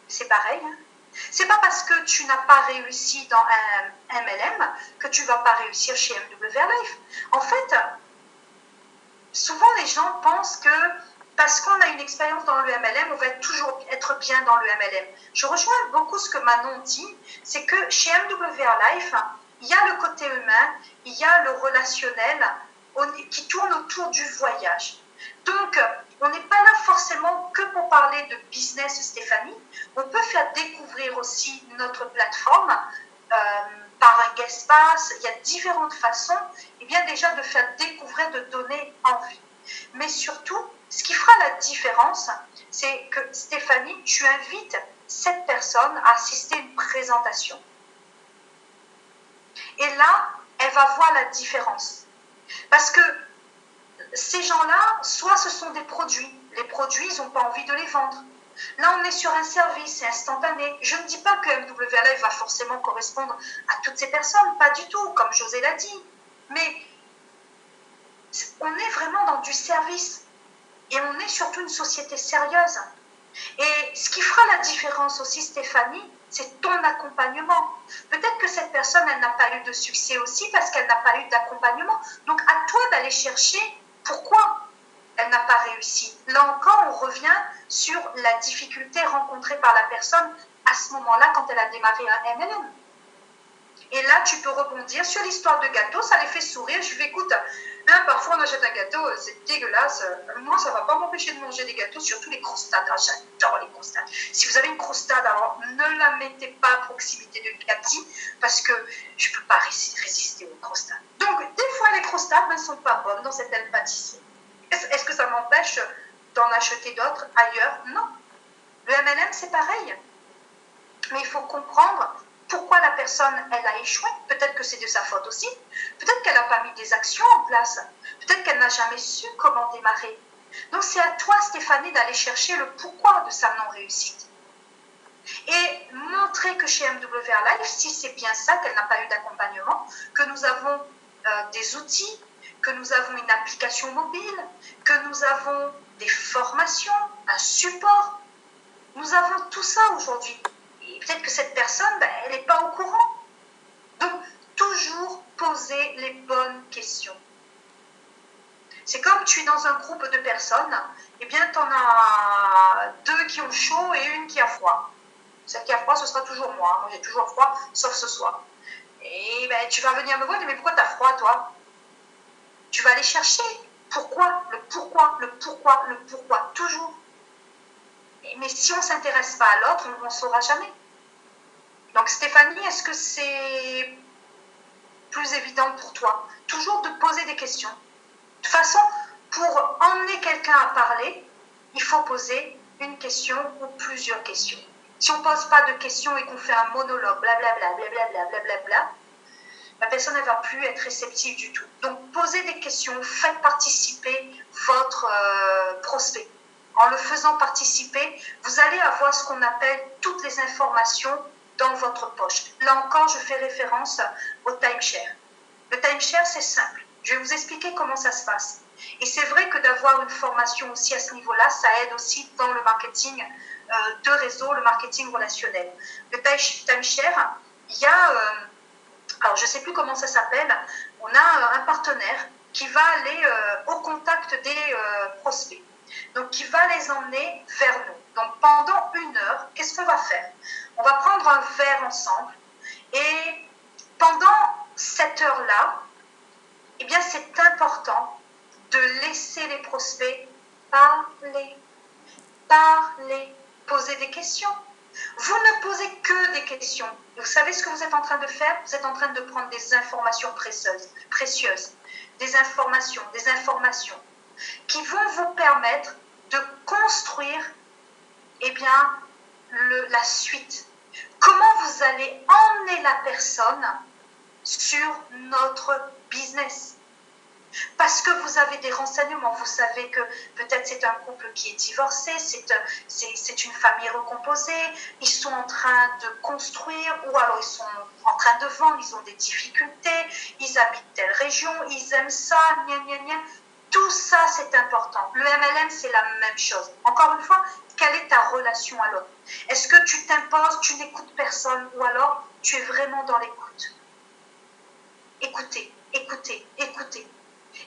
[SPEAKER 1] C'est pareil. Hein? C'est pas parce que tu n'as pas réussi dans un MLM que tu ne vas pas réussir chez MWR Life. En fait, souvent les gens pensent que parce qu'on a une expérience dans le MLM, on va toujours être bien dans le MLM. Je rejoins beaucoup ce que Manon dit, c'est que chez MWR Life, il y a le côté humain, il y a le relationnel qui tourne autour du voyage. Donc, on n'est pas là forcément que pour parler de business, Stéphanie. On peut faire découvrir aussi notre plateforme par un guest pass. Il y a différentes façons, et bien déjà de faire découvrir, de donner envie. Mais surtout, ce qui fera la différence, c'est que Stéphanie, tu invites cette personne à assister à une présentation. Et là, elle va voir la différence. Parce que ces gens-là, soit ce sont des produits. Les produits, ils n'ont pas envie de les vendre. Là, on est sur un service, c'est instantané. Je ne dis pas que MWR Live va forcément correspondre à toutes ces personnes, pas du tout, comme José l'a dit. Mais on est vraiment dans du service. Et on est surtout une société sérieuse. Et ce qui fera la différence aussi, Stéphanie, c'est ton accompagnement. Peut-être que cette personne, elle n'a pas eu de succès aussi parce qu'elle n'a pas eu d'accompagnement. Donc, à toi d'aller chercher pourquoi elle n'a pas réussi. Là encore, on revient sur la difficulté rencontrée par la personne à ce moment-là quand elle a démarré un MLM. Et là, tu peux rebondir sur l'histoire de gâteau, ça les fait sourire. Je lui écoute, hein, parfois on achète un gâteau, c'est dégueulasse. Moi, ça ne va pas m'empêcher de manger des gâteaux, surtout les croustades. Ah, j'adore les croustades. Si vous avez une croustade, alors ne la mettez pas à proximité de Cathy, parce que je ne peux pas résister aux croustades. Donc, des fois, les croustades ne sont pas bonnes dans cette pâtisserie. Est-ce que ça m'empêche d'en acheter d'autres ailleurs? Non. Le MLM, c'est pareil. Mais il faut comprendre pourquoi la personne, elle a échoué. Peut-être que c'est de sa faute aussi. Peut-être qu'elle n'a pas mis des actions en place. Peut-être qu'elle n'a jamais su comment démarrer. Donc, c'est à toi, Stéphanie, d'aller chercher le pourquoi de sa non-réussite. Et montrer que chez MWR Life, si c'est bien ça, qu'elle n'a pas eu d'accompagnement, que nous avons des outils, que nous avons une application mobile, que nous avons des formations, un support. Nous avons tout ça aujourd'hui. Et peut-être que cette personne, elle n'est pas au courant. Donc, toujours poser les bonnes questions. C'est comme tu es dans un groupe de personnes, eh bien, tu en as 2 qui ont chaud et une qui a froid. Celle qui a froid, ce sera toujours moi. Moi, j'ai toujours froid, sauf ce soir. Et ben, tu vas venir me voir, mais pourquoi tu as froid, toi? Tu vas aller chercher. Pourquoi? Le pourquoi, le pourquoi, le pourquoi, toujours. Mais si on ne s'intéresse pas à l'autre, on ne saura jamais. Donc Stéphanie, est-ce que c'est plus évident pour toi? Toujours de poser des questions. De toute façon, pour emmener quelqu'un à parler, il faut poser une question ou plusieurs questions. Si on ne pose pas de questions et qu'on fait un monologue, blablabla, blablabla, blablabla, la personne ne va plus être réceptive du tout. Donc, posez des questions, faites participer votre prospect. En le faisant participer, vous allez avoir ce qu'on appelle toutes les informations dans votre poche. Là encore, je fais référence au timeshare. Le timeshare, c'est simple. Je vais vous expliquer comment ça se passe. Et c'est vrai que d'avoir une formation aussi à ce niveau-là, ça aide aussi dans le marketing de réseau, le marketing relationnel. Le timeshare, il y a... alors, je ne sais plus comment ça s'appelle. On a un partenaire qui va aller au contact des prospects. Donc, qui va les emmener vers nous. Donc, pendant 1 heure, qu'est-ce qu'on va faire? On va prendre un verre ensemble. Et pendant cette heure-là, eh bien, c'est important de laisser les prospects parler, poser des questions. Vous ne posez que des questions. Vous savez ce que vous êtes en train de faire? Vous êtes en train de prendre des informations précieuses, des informations qui vont vous permettre de construire eh bien, la suite. Comment vous allez emmener la personne sur notre business? Parce que vous avez des renseignements, vous savez que peut-être c'est un couple qui est divorcé, c'est une famille recomposée, ils sont en train de construire ou alors ils sont en train de vendre, ils ont des difficultés, ils habitent telle région, ils aiment ça, gna gna gna. Tout ça, c'est important. Le MLM, c'est la même chose. Encore une fois, quelle est ta relation à l'autre? Est-ce que tu t'imposes, tu n'écoutes personne ou alors tu es vraiment dans l'écoute? Écoutez.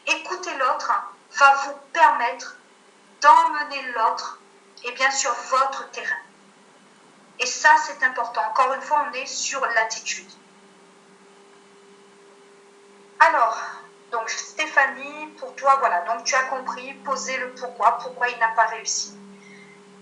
[SPEAKER 1] Écouter l'autre va vous permettre d'emmener l'autre et bien sur votre terrain. Et ça, c'est important. Encore une fois, on est sur l'attitude. Alors, donc Stéphanie, pour toi, voilà, donc tu as compris, poser le pourquoi il n'a pas réussi.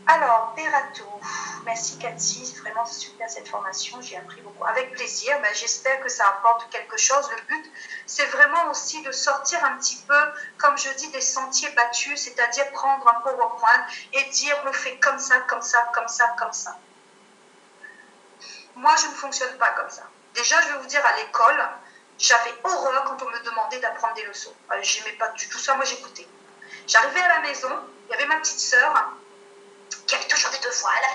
[SPEAKER 1] Alors, Perato, merci Cathy, vraiment super cette formation, j'ai appris beaucoup. Avec plaisir, ben, j'espère que ça apporte quelque chose. Le but, c'est vraiment aussi de sortir un petit peu, comme je dis, des sentiers battus, c'est-à-dire prendre un PowerPoint et dire on fait comme ça, comme ça, comme ça, comme ça. Moi, je ne fonctionne pas comme ça. Déjà, je vais vous dire, à l'école, j'avais horreur quand on me demandait d'apprendre des leçons. J'aimais pas du tout ça, moi j'écoutais. J'arrivais à la maison, il y avait ma petite sœur, qui avait toujours des devoirs. Elle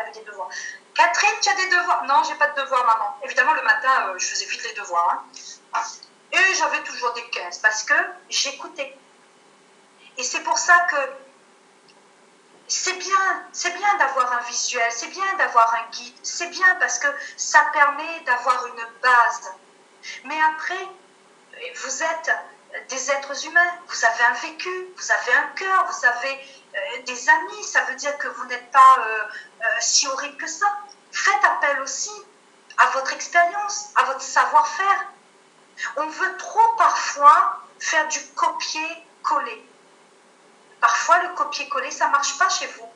[SPEAKER 1] avait des devoirs. Catherine, tu as des devoirs? Non, j'ai pas de devoirs, maman. Évidemment, le matin, je faisais vite les devoirs. Et j'avais toujours des 15 parce que j'écoutais. Et c'est pour ça que c'est bien d'avoir un visuel, c'est bien d'avoir un guide, c'est bien parce que ça permet d'avoir une base. Mais après, vous êtes des êtres humains, vous avez un vécu, vous avez un cœur, vous avez des amis, ça veut dire que vous n'êtes pas si horrible que ça. Faites appel aussi à votre expérience, à votre savoir-faire. On veut trop parfois faire du copier-coller. Parfois, le copier-coller, ça ne marche pas chez vous.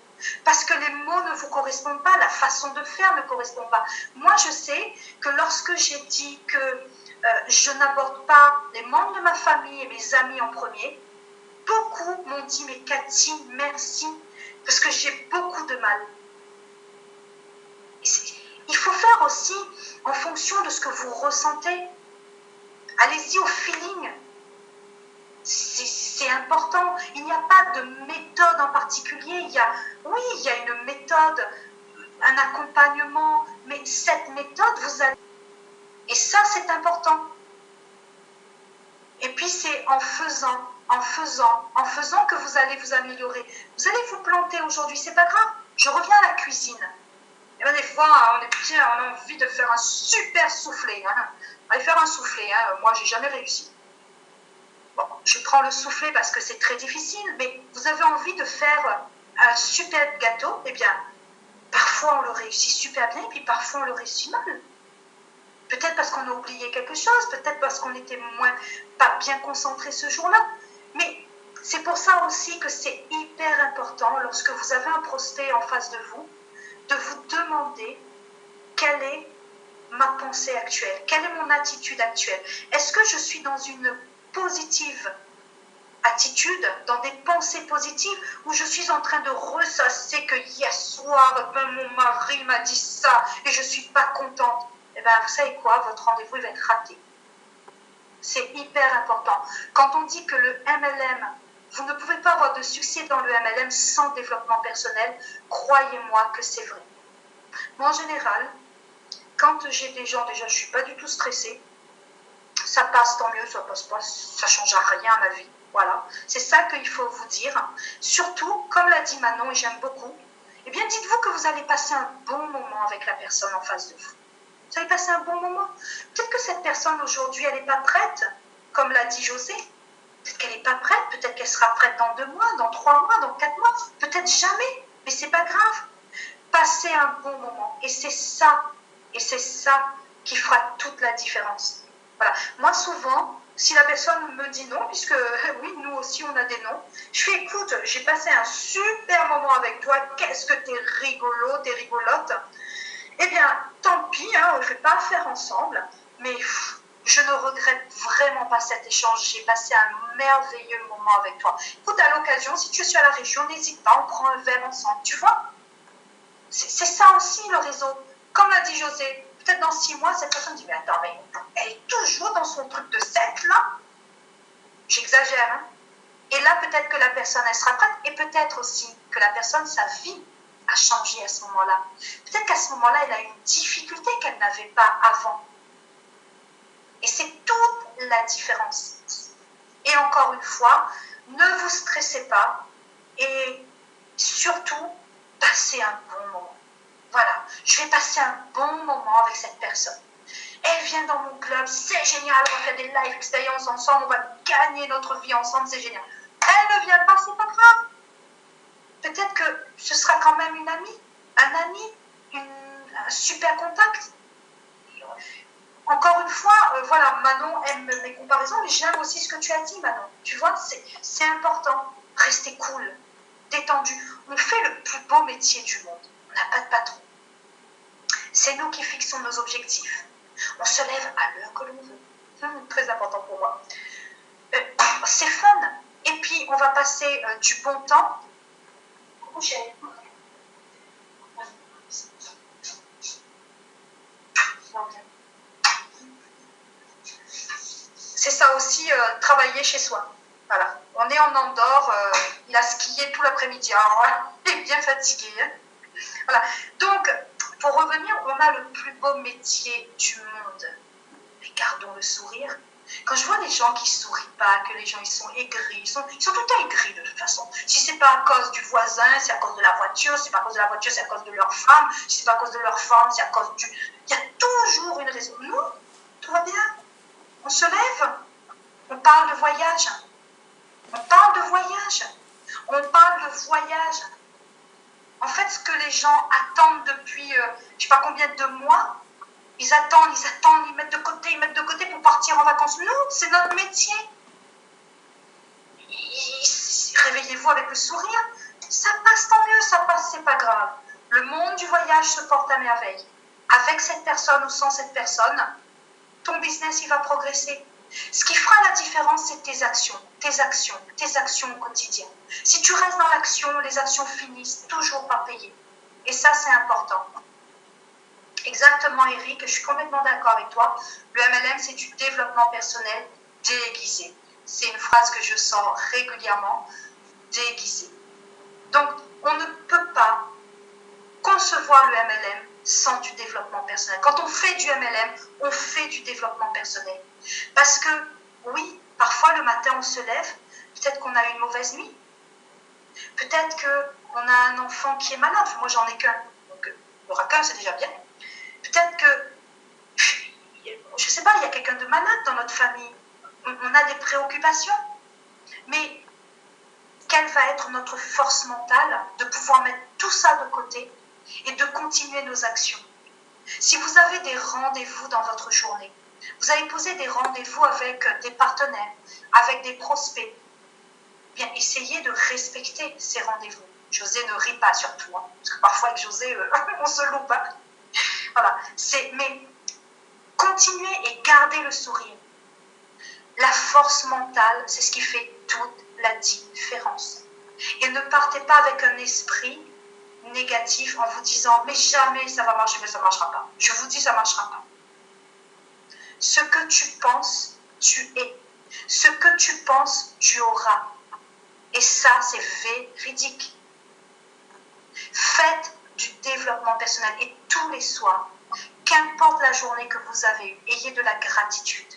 [SPEAKER 1] Parce que les mots ne vous correspondent pas, la façon de faire ne correspond pas. Moi, je sais que lorsque j'ai dit que je n'aborde pas les membres de ma famille et mes amis en premier, beaucoup m'ont dit, mais Cathy, merci, parce que j'ai beaucoup de mal. Il faut faire aussi en fonction de ce que vous ressentez. Allez-y au feeling. C'est important. Il n'y a pas de méthode en particulier. Il y a une méthode, un accompagnement, mais cette méthode, vous allez... Et ça, c'est important. Et puis, c'est en faisant que vous allez vous améliorer. Vous allez vous planter aujourd'hui, c'est pas grave. Je reviens à la cuisine. Et bien, des fois, on a envie de faire un super soufflé. Allez faire un soufflé. Moi, j'ai jamais réussi. Bon, je prends le soufflé parce que c'est très difficile, mais vous avez envie de faire un super gâteau, eh bien, parfois on le réussit super bien, et puis parfois on le réussit mal. Peut-être parce qu'on a oublié quelque chose, peut-être parce qu'on était pas bien concentré ce jour-là. Mais c'est pour ça aussi que c'est hyper important, lorsque vous avez un prospect en face de vous demander quelle est ma pensée actuelle, quelle est mon attitude actuelle. Est-ce que je suis dans une positive attitude, dans des pensées positives, où je suis en train de ressasser que hier soir, mon mari m'a dit ça et je ne suis pas contente. Eh bien, vous savez quoi, votre rendez-vous va être raté. C'est hyper important. Quand on dit que le MLM, vous ne pouvez pas avoir de succès dans le MLM sans développement personnel, croyez-moi que c'est vrai. Moi, en général, quand j'ai des gens, déjà, je ne suis pas du tout stressée. Ça passe, tant mieux, ça passe pas, ça ne change rien à ma vie. Voilà, c'est ça qu'il faut vous dire. Surtout, comme l'a dit Manon, et j'aime beaucoup, eh bien, dites-vous que vous allez passer un bon moment avec la personne en face de vous. Vous allez passer un bon moment. Peut-être que cette personne, aujourd'hui, elle n'est pas prête, comme l'a dit José. Peut-être qu'elle n'est pas prête, peut-être qu'elle sera prête dans 2 mois, dans 3 mois, dans 4 mois, peut-être jamais, mais c'est pas grave. Passez un bon moment. Et c'est ça qui fera toute la différence. Voilà. Moi, souvent, si la personne me dit non, puisque oui, nous aussi, on a des noms, je fais écoute, j'ai passé un super moment avec toi, qu'est-ce que t'es rigolo, t'es rigolote. Eh bien, tant pis, hein, on ne fait pas affaire ensemble, mais je ne regrette vraiment pas cet échange. J'ai passé un merveilleux moment avec toi. Écoute, à l'occasion, si tu es à la région, n'hésite pas, on prend un verre ensemble, tu vois. C'est ça aussi le réseau. Comme l'a dit José, peut-être dans 6 mois, cette personne dit, mais attends, mais elle est toujours dans son truc de secte, là. J'exagère, hein. Et là, peut-être que la personne, elle sera prête, et peut-être aussi que la personne, sa vie a changé à ce moment-là. Peut-être qu'à ce moment-là, elle a une difficulté qu'elle n'avait pas avant. Et c'est toute la différence. Et encore une fois, ne vous stressez pas et surtout, passez un bon moment. Voilà, je vais passer un bon moment avec cette personne. Elle vient dans mon club, c'est génial, on va faire des live expériences ensemble, on va gagner notre vie ensemble, c'est génial. Elle ne vient pas, c'est pas grave. Peut-être que ce sera quand même une amie, un ami, un super contact. Encore une fois, voilà, Manon aime mes comparaisons, mais j'aime aussi ce que tu as dit, Manon. Tu vois, c'est important. Restez cool, détendu. On fait le plus beau métier du monde. On n'a pas de patron. C'est nous qui fixons nos objectifs. On se lève à l'heure que l'on veut. Très important pour moi. C'est fun. Et puis, on va passer du bon temps. C'est ça aussi, travailler chez soi. Voilà. On est en Andorre, il a skié tout l'après-midi. Alors, il est bien fatigué. Hein. Voilà. Donc, pour revenir, on a le plus beau métier du monde. Mais gardons le sourire. Quand je vois des gens qui ne sourient pas, que les gens ils sont aigris, ils sont tout le temps aigris de toute façon. Si ce n'est pas à cause du voisin, c'est à cause de la voiture. Si ce n'est pas à cause de la voiture, c'est à cause de leur femme. Si ce n'est pas à cause de leur femme, c'est à cause du... Il y a toujours une raison. Nous, tout va bien. On se lève. On parle de voyage. On parle de voyage. On parle de voyage. En fait, ce que les gens attendent depuis, je ne sais pas combien de mois, ils attendent, ils mettent de côté pour partir en vacances. Nous, c'est notre métier. Réveillez-vous avec le sourire. Ça passe, tant mieux, ça passe, c'est pas grave. Le monde du voyage se porte à merveille. Avec cette personne ou sans cette personne, ton business, il va progresser. Ce qui fera la différence, c'est tes actions au quotidien. Si tu restes dans l'action, les actions finissent toujours par payer. Et ça, c'est important. Exactement, Eric, je suis complètement d'accord avec toi. Le MLM, c'est du développement personnel déguisé. C'est une phrase que je sors régulièrement, déguisé. Donc, on ne peut pas concevoir le MLM sans du développement personnel. Quand on fait du MLM, on fait du développement personnel. Parce que, oui, parfois le matin on se lève, peut-être qu'on a eu une mauvaise nuit, peut-être qu'on a un enfant qui est malade, moi j'en ai qu'un, donc il n'y aura qu'un, c'est déjà bien. Peut-être que, je ne sais pas, il y a quelqu'un de malade dans notre famille, on a des préoccupations, mais quelle va être notre force mentale de pouvoir mettre tout ça de côté et de continuer nos actions. Si vous avez des rendez-vous dans votre journée, vous avez posé des rendez-vous avec des partenaires, avec des prospects, bien essayez de respecter ces rendez-vous. José ne rit pas surtout, hein, parce que parfois avec José, on se loupe. Hein. Voilà. Mais continuez et gardez le sourire. La force mentale, c'est ce qui fait toute la différence. Et ne partez pas avec un esprit négatif en vous disant « mais jamais ça va marcher, mais ça ne marchera pas ». Je vous dis, ça ne marchera pas. Ce que tu penses, tu es. Ce que tu penses, tu auras. Et ça, c'est véridique. Faites du développement personnel et tous les soirs, qu'importe la journée que vous avez eue, ayez de la gratitude.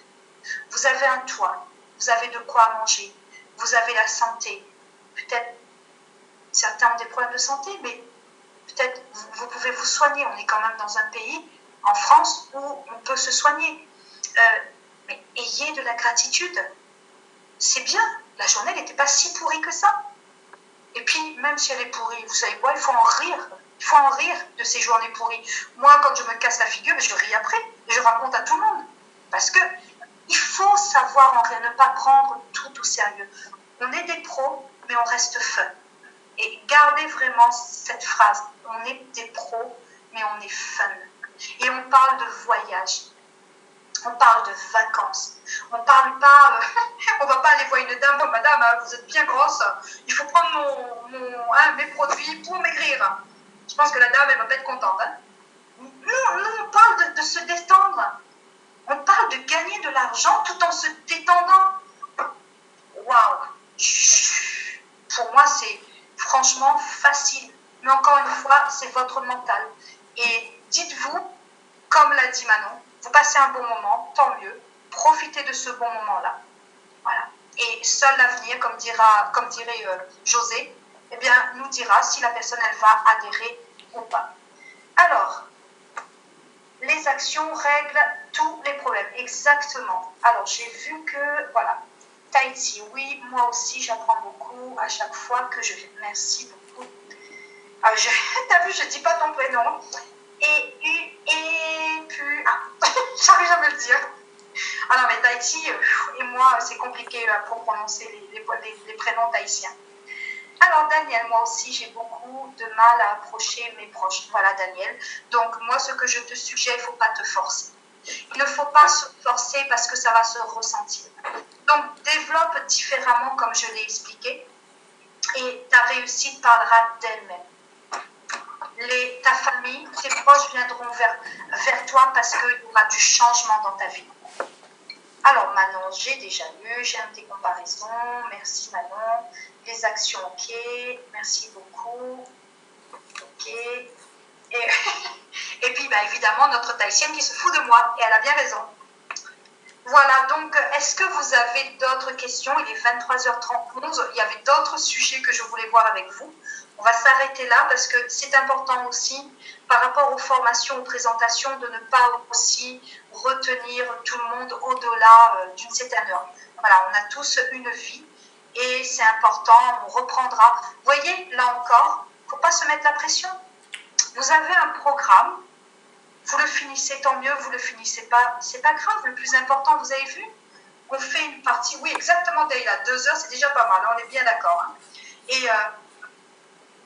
[SPEAKER 1] Vous avez un toit, vous avez de quoi manger, vous avez la santé. Peut-être certains ont des problèmes de santé, mais peut-être vous pouvez vous soigner. On est quand même dans un pays, en France, où on peut se soigner. Mais ayez de la gratitude. C'est bien, la journée n'était pas si pourrie que ça. Et puis, même si elle est pourrie, vous savez quoi, il faut en rire. Il faut en rire de ces journées pourries. Moi, quand je me casse la figure, je ris après. Et je raconte à tout le monde. Parce que il faut savoir en rire, ne pas prendre tout au sérieux. On est des pros, mais on reste fun. Et gardez vraiment cette phrase. On est des pros, mais on est fun. Et on parle de voyage. On parle de vacances. On ne parle pas, on ne va pas aller voir une dame, oh, madame, vous êtes bien grosse, il faut prendre mes produits pour maigrir. Je pense que la dame, elle ne va pas être contente. Hein. Nous, on parle de se détendre. On parle de gagner de l'argent tout en se détendant. Waouh! Pour moi, c'est franchement facile. Mais encore une fois, c'est votre mental. Et dites-vous, comme l'a dit Manon, vous passez un bon moment, tant mieux. Profitez de ce bon moment-là. Voilà. Et seul l'avenir, comme dirait José, eh bien, nous dira si la personne, elle va adhérer ou pas. Alors, les actions règlent tous les problèmes. Exactement. Alors, j'ai vu que, voilà, Tahiti, oui, moi aussi, j'apprends beaucoup à chaque fois que je viens. Merci beaucoup. T'as vu, je ne dis pas ton prénom. J'arrive jamais à le dire. Ah non, mais Tahiti et moi, c'est compliqué pour prononcer les prénoms tahitiens. Alors, Daniel, moi aussi, j'ai beaucoup de mal à approcher mes proches. Voilà, Daniel. Donc, moi, ce que je te suggère, il ne faut pas te forcer. Il ne faut pas se forcer parce que ça va se ressentir. Donc, développe différemment, comme je l'ai expliqué, et ta réussite parlera d'elle-même. Ta famille, tes proches viendront vers toi parce qu'il y aura du changement dans ta vie. Alors Manon, j'ai déjà lu, j'aime tes comparaisons, merci Manon. Les actions, ok, merci beaucoup. Ok. Et puis bah, évidemment, notre Tahitienne qui se fout de moi, et elle a bien raison. Voilà, donc est-ce que vous avez d'autres questions? Il est 23h31, il y avait d'autres sujets que je voulais voir avec vous. On va s'arrêter là parce que c'est important aussi par rapport aux formations, aux présentations, de ne pas aussi retenir tout le monde au-delà d'une certaine heure. Voilà, on a tous une vie et c'est important, on reprendra. Vous voyez, là encore, il ne faut pas se mettre la pression. Vous avez un programme, vous le finissez, tant mieux, vous ne le finissez pas, c'est pas grave. Le plus important, vous avez vu, on fait une partie, oui, exactement, Dayla, 2 heures, c'est déjà pas mal, on est bien d'accord. Hein. Et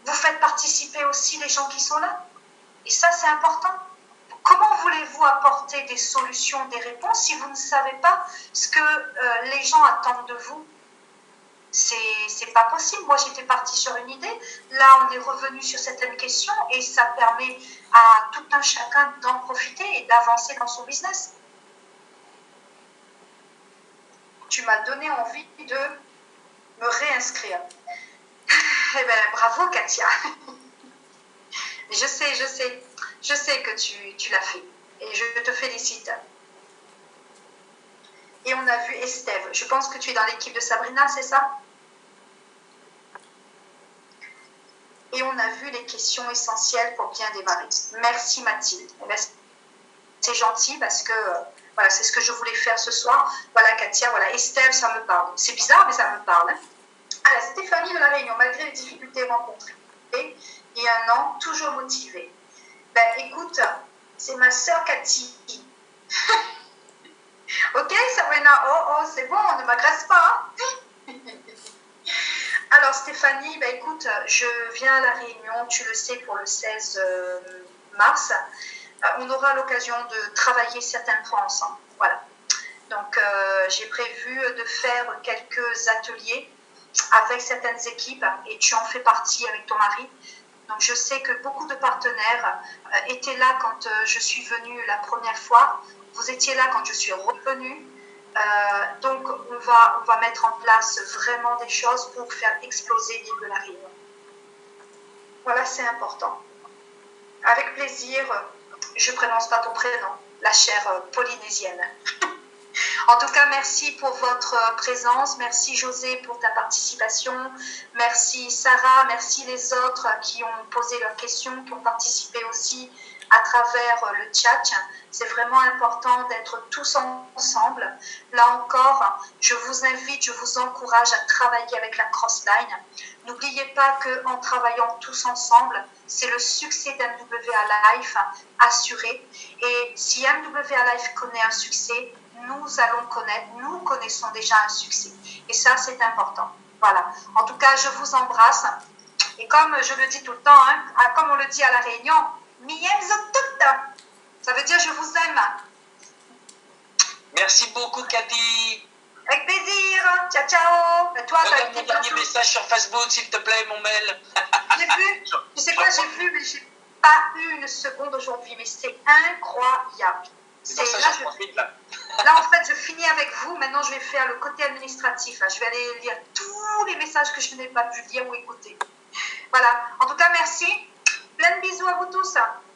[SPEAKER 1] vous faites participer aussi les gens qui sont là. Et ça, c'est important. Comment voulez-vous apporter des solutions, des réponses si vous ne savez pas ce que les gens attendent de vous? C'est pas possible. Moi, j'étais partie sur une idée. Là, on est revenu sur certaines questions et ça permet à tout un chacun d'en profiter et d'avancer dans son business. Tu m'as donné envie de me réinscrire. Eh bien, bravo, Katia. Je sais que tu l'as fait et je te félicite. Et on a vu Estève. Je pense que tu es dans l'équipe de Sabrina, c'est ça? Et on a vu les questions essentielles pour bien démarrer. Merci Mathilde. C'est gentil parce que voilà, c'est ce que je voulais faire ce soir. Voilà Katia, voilà Estève, ça me parle. C'est bizarre, mais ça me parle. Hein. À la Stéphanie de la Réunion, malgré les difficultés rencontrées, et un an, toujours motivée. Ben écoute, C'est ma sœur Cathy. Ok, Sabrina, oh, c'est bon, ne m'agresse pas. Hein. Alors Stéphanie, bah, écoute, je viens à La Réunion, tu le sais, pour le 16 mars. On aura l'occasion de travailler certains points ensemble. Voilà. Donc j'ai prévu de faire quelques ateliers avec certaines équipes et tu en fais partie avec ton mari. Donc je sais que beaucoup de partenaires étaient là quand je suis venue la première fois. Vous étiez là quand je suis revenue. Donc on va mettre en place vraiment des choses pour faire exploser l'île de La Réunion. Voilà, c'est important. Avec plaisir, je ne prononce pas ton prénom, la chère polynésienne. En tout cas, merci pour votre présence. Merci José pour ta participation. Merci Sarah. Merci les autres qui ont posé leurs questions, qui ont participé aussi à travers le chat. C'est vraiment important d'être tous ensemble. Là encore, je vous invite, je vous encourage à travailler avec la Crossline. N'oubliez pas qu'en travaillant tous ensemble, c'est le succès d'MWA Life assuré. Et si MWA Life connaît un succès, nous connaissons déjà un succès. Et ça, c'est important. Voilà. En tout cas, je vous embrasse. Et comme je le dis tout le temps, hein, comme on le dit à La Réunion, Miem Zotout. Ça veut dire je vous aime.
[SPEAKER 3] Merci beaucoup, Cathy.
[SPEAKER 1] Avec plaisir. Ciao, ciao. Et toi,
[SPEAKER 3] regarde mon dernier message sur Facebook, s'il te plaît, mon mail.
[SPEAKER 1] J'ai vu. Tu sais quoi, j'ai vu, mais j'ai pas eu une seconde aujourd'hui. Mais c'est incroyable. Là, en fait, je finis avec vous. Maintenant, je vais faire le côté administratif. Là. Je vais aller lire tous les messages que je n'ai pas pu lire ou écouter. Voilà. En tout cas, merci. Plein de bisous à vous tous.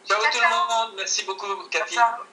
[SPEAKER 3] Ciao tout le monde. Merci beaucoup, Cathy.
[SPEAKER 2] Ciao.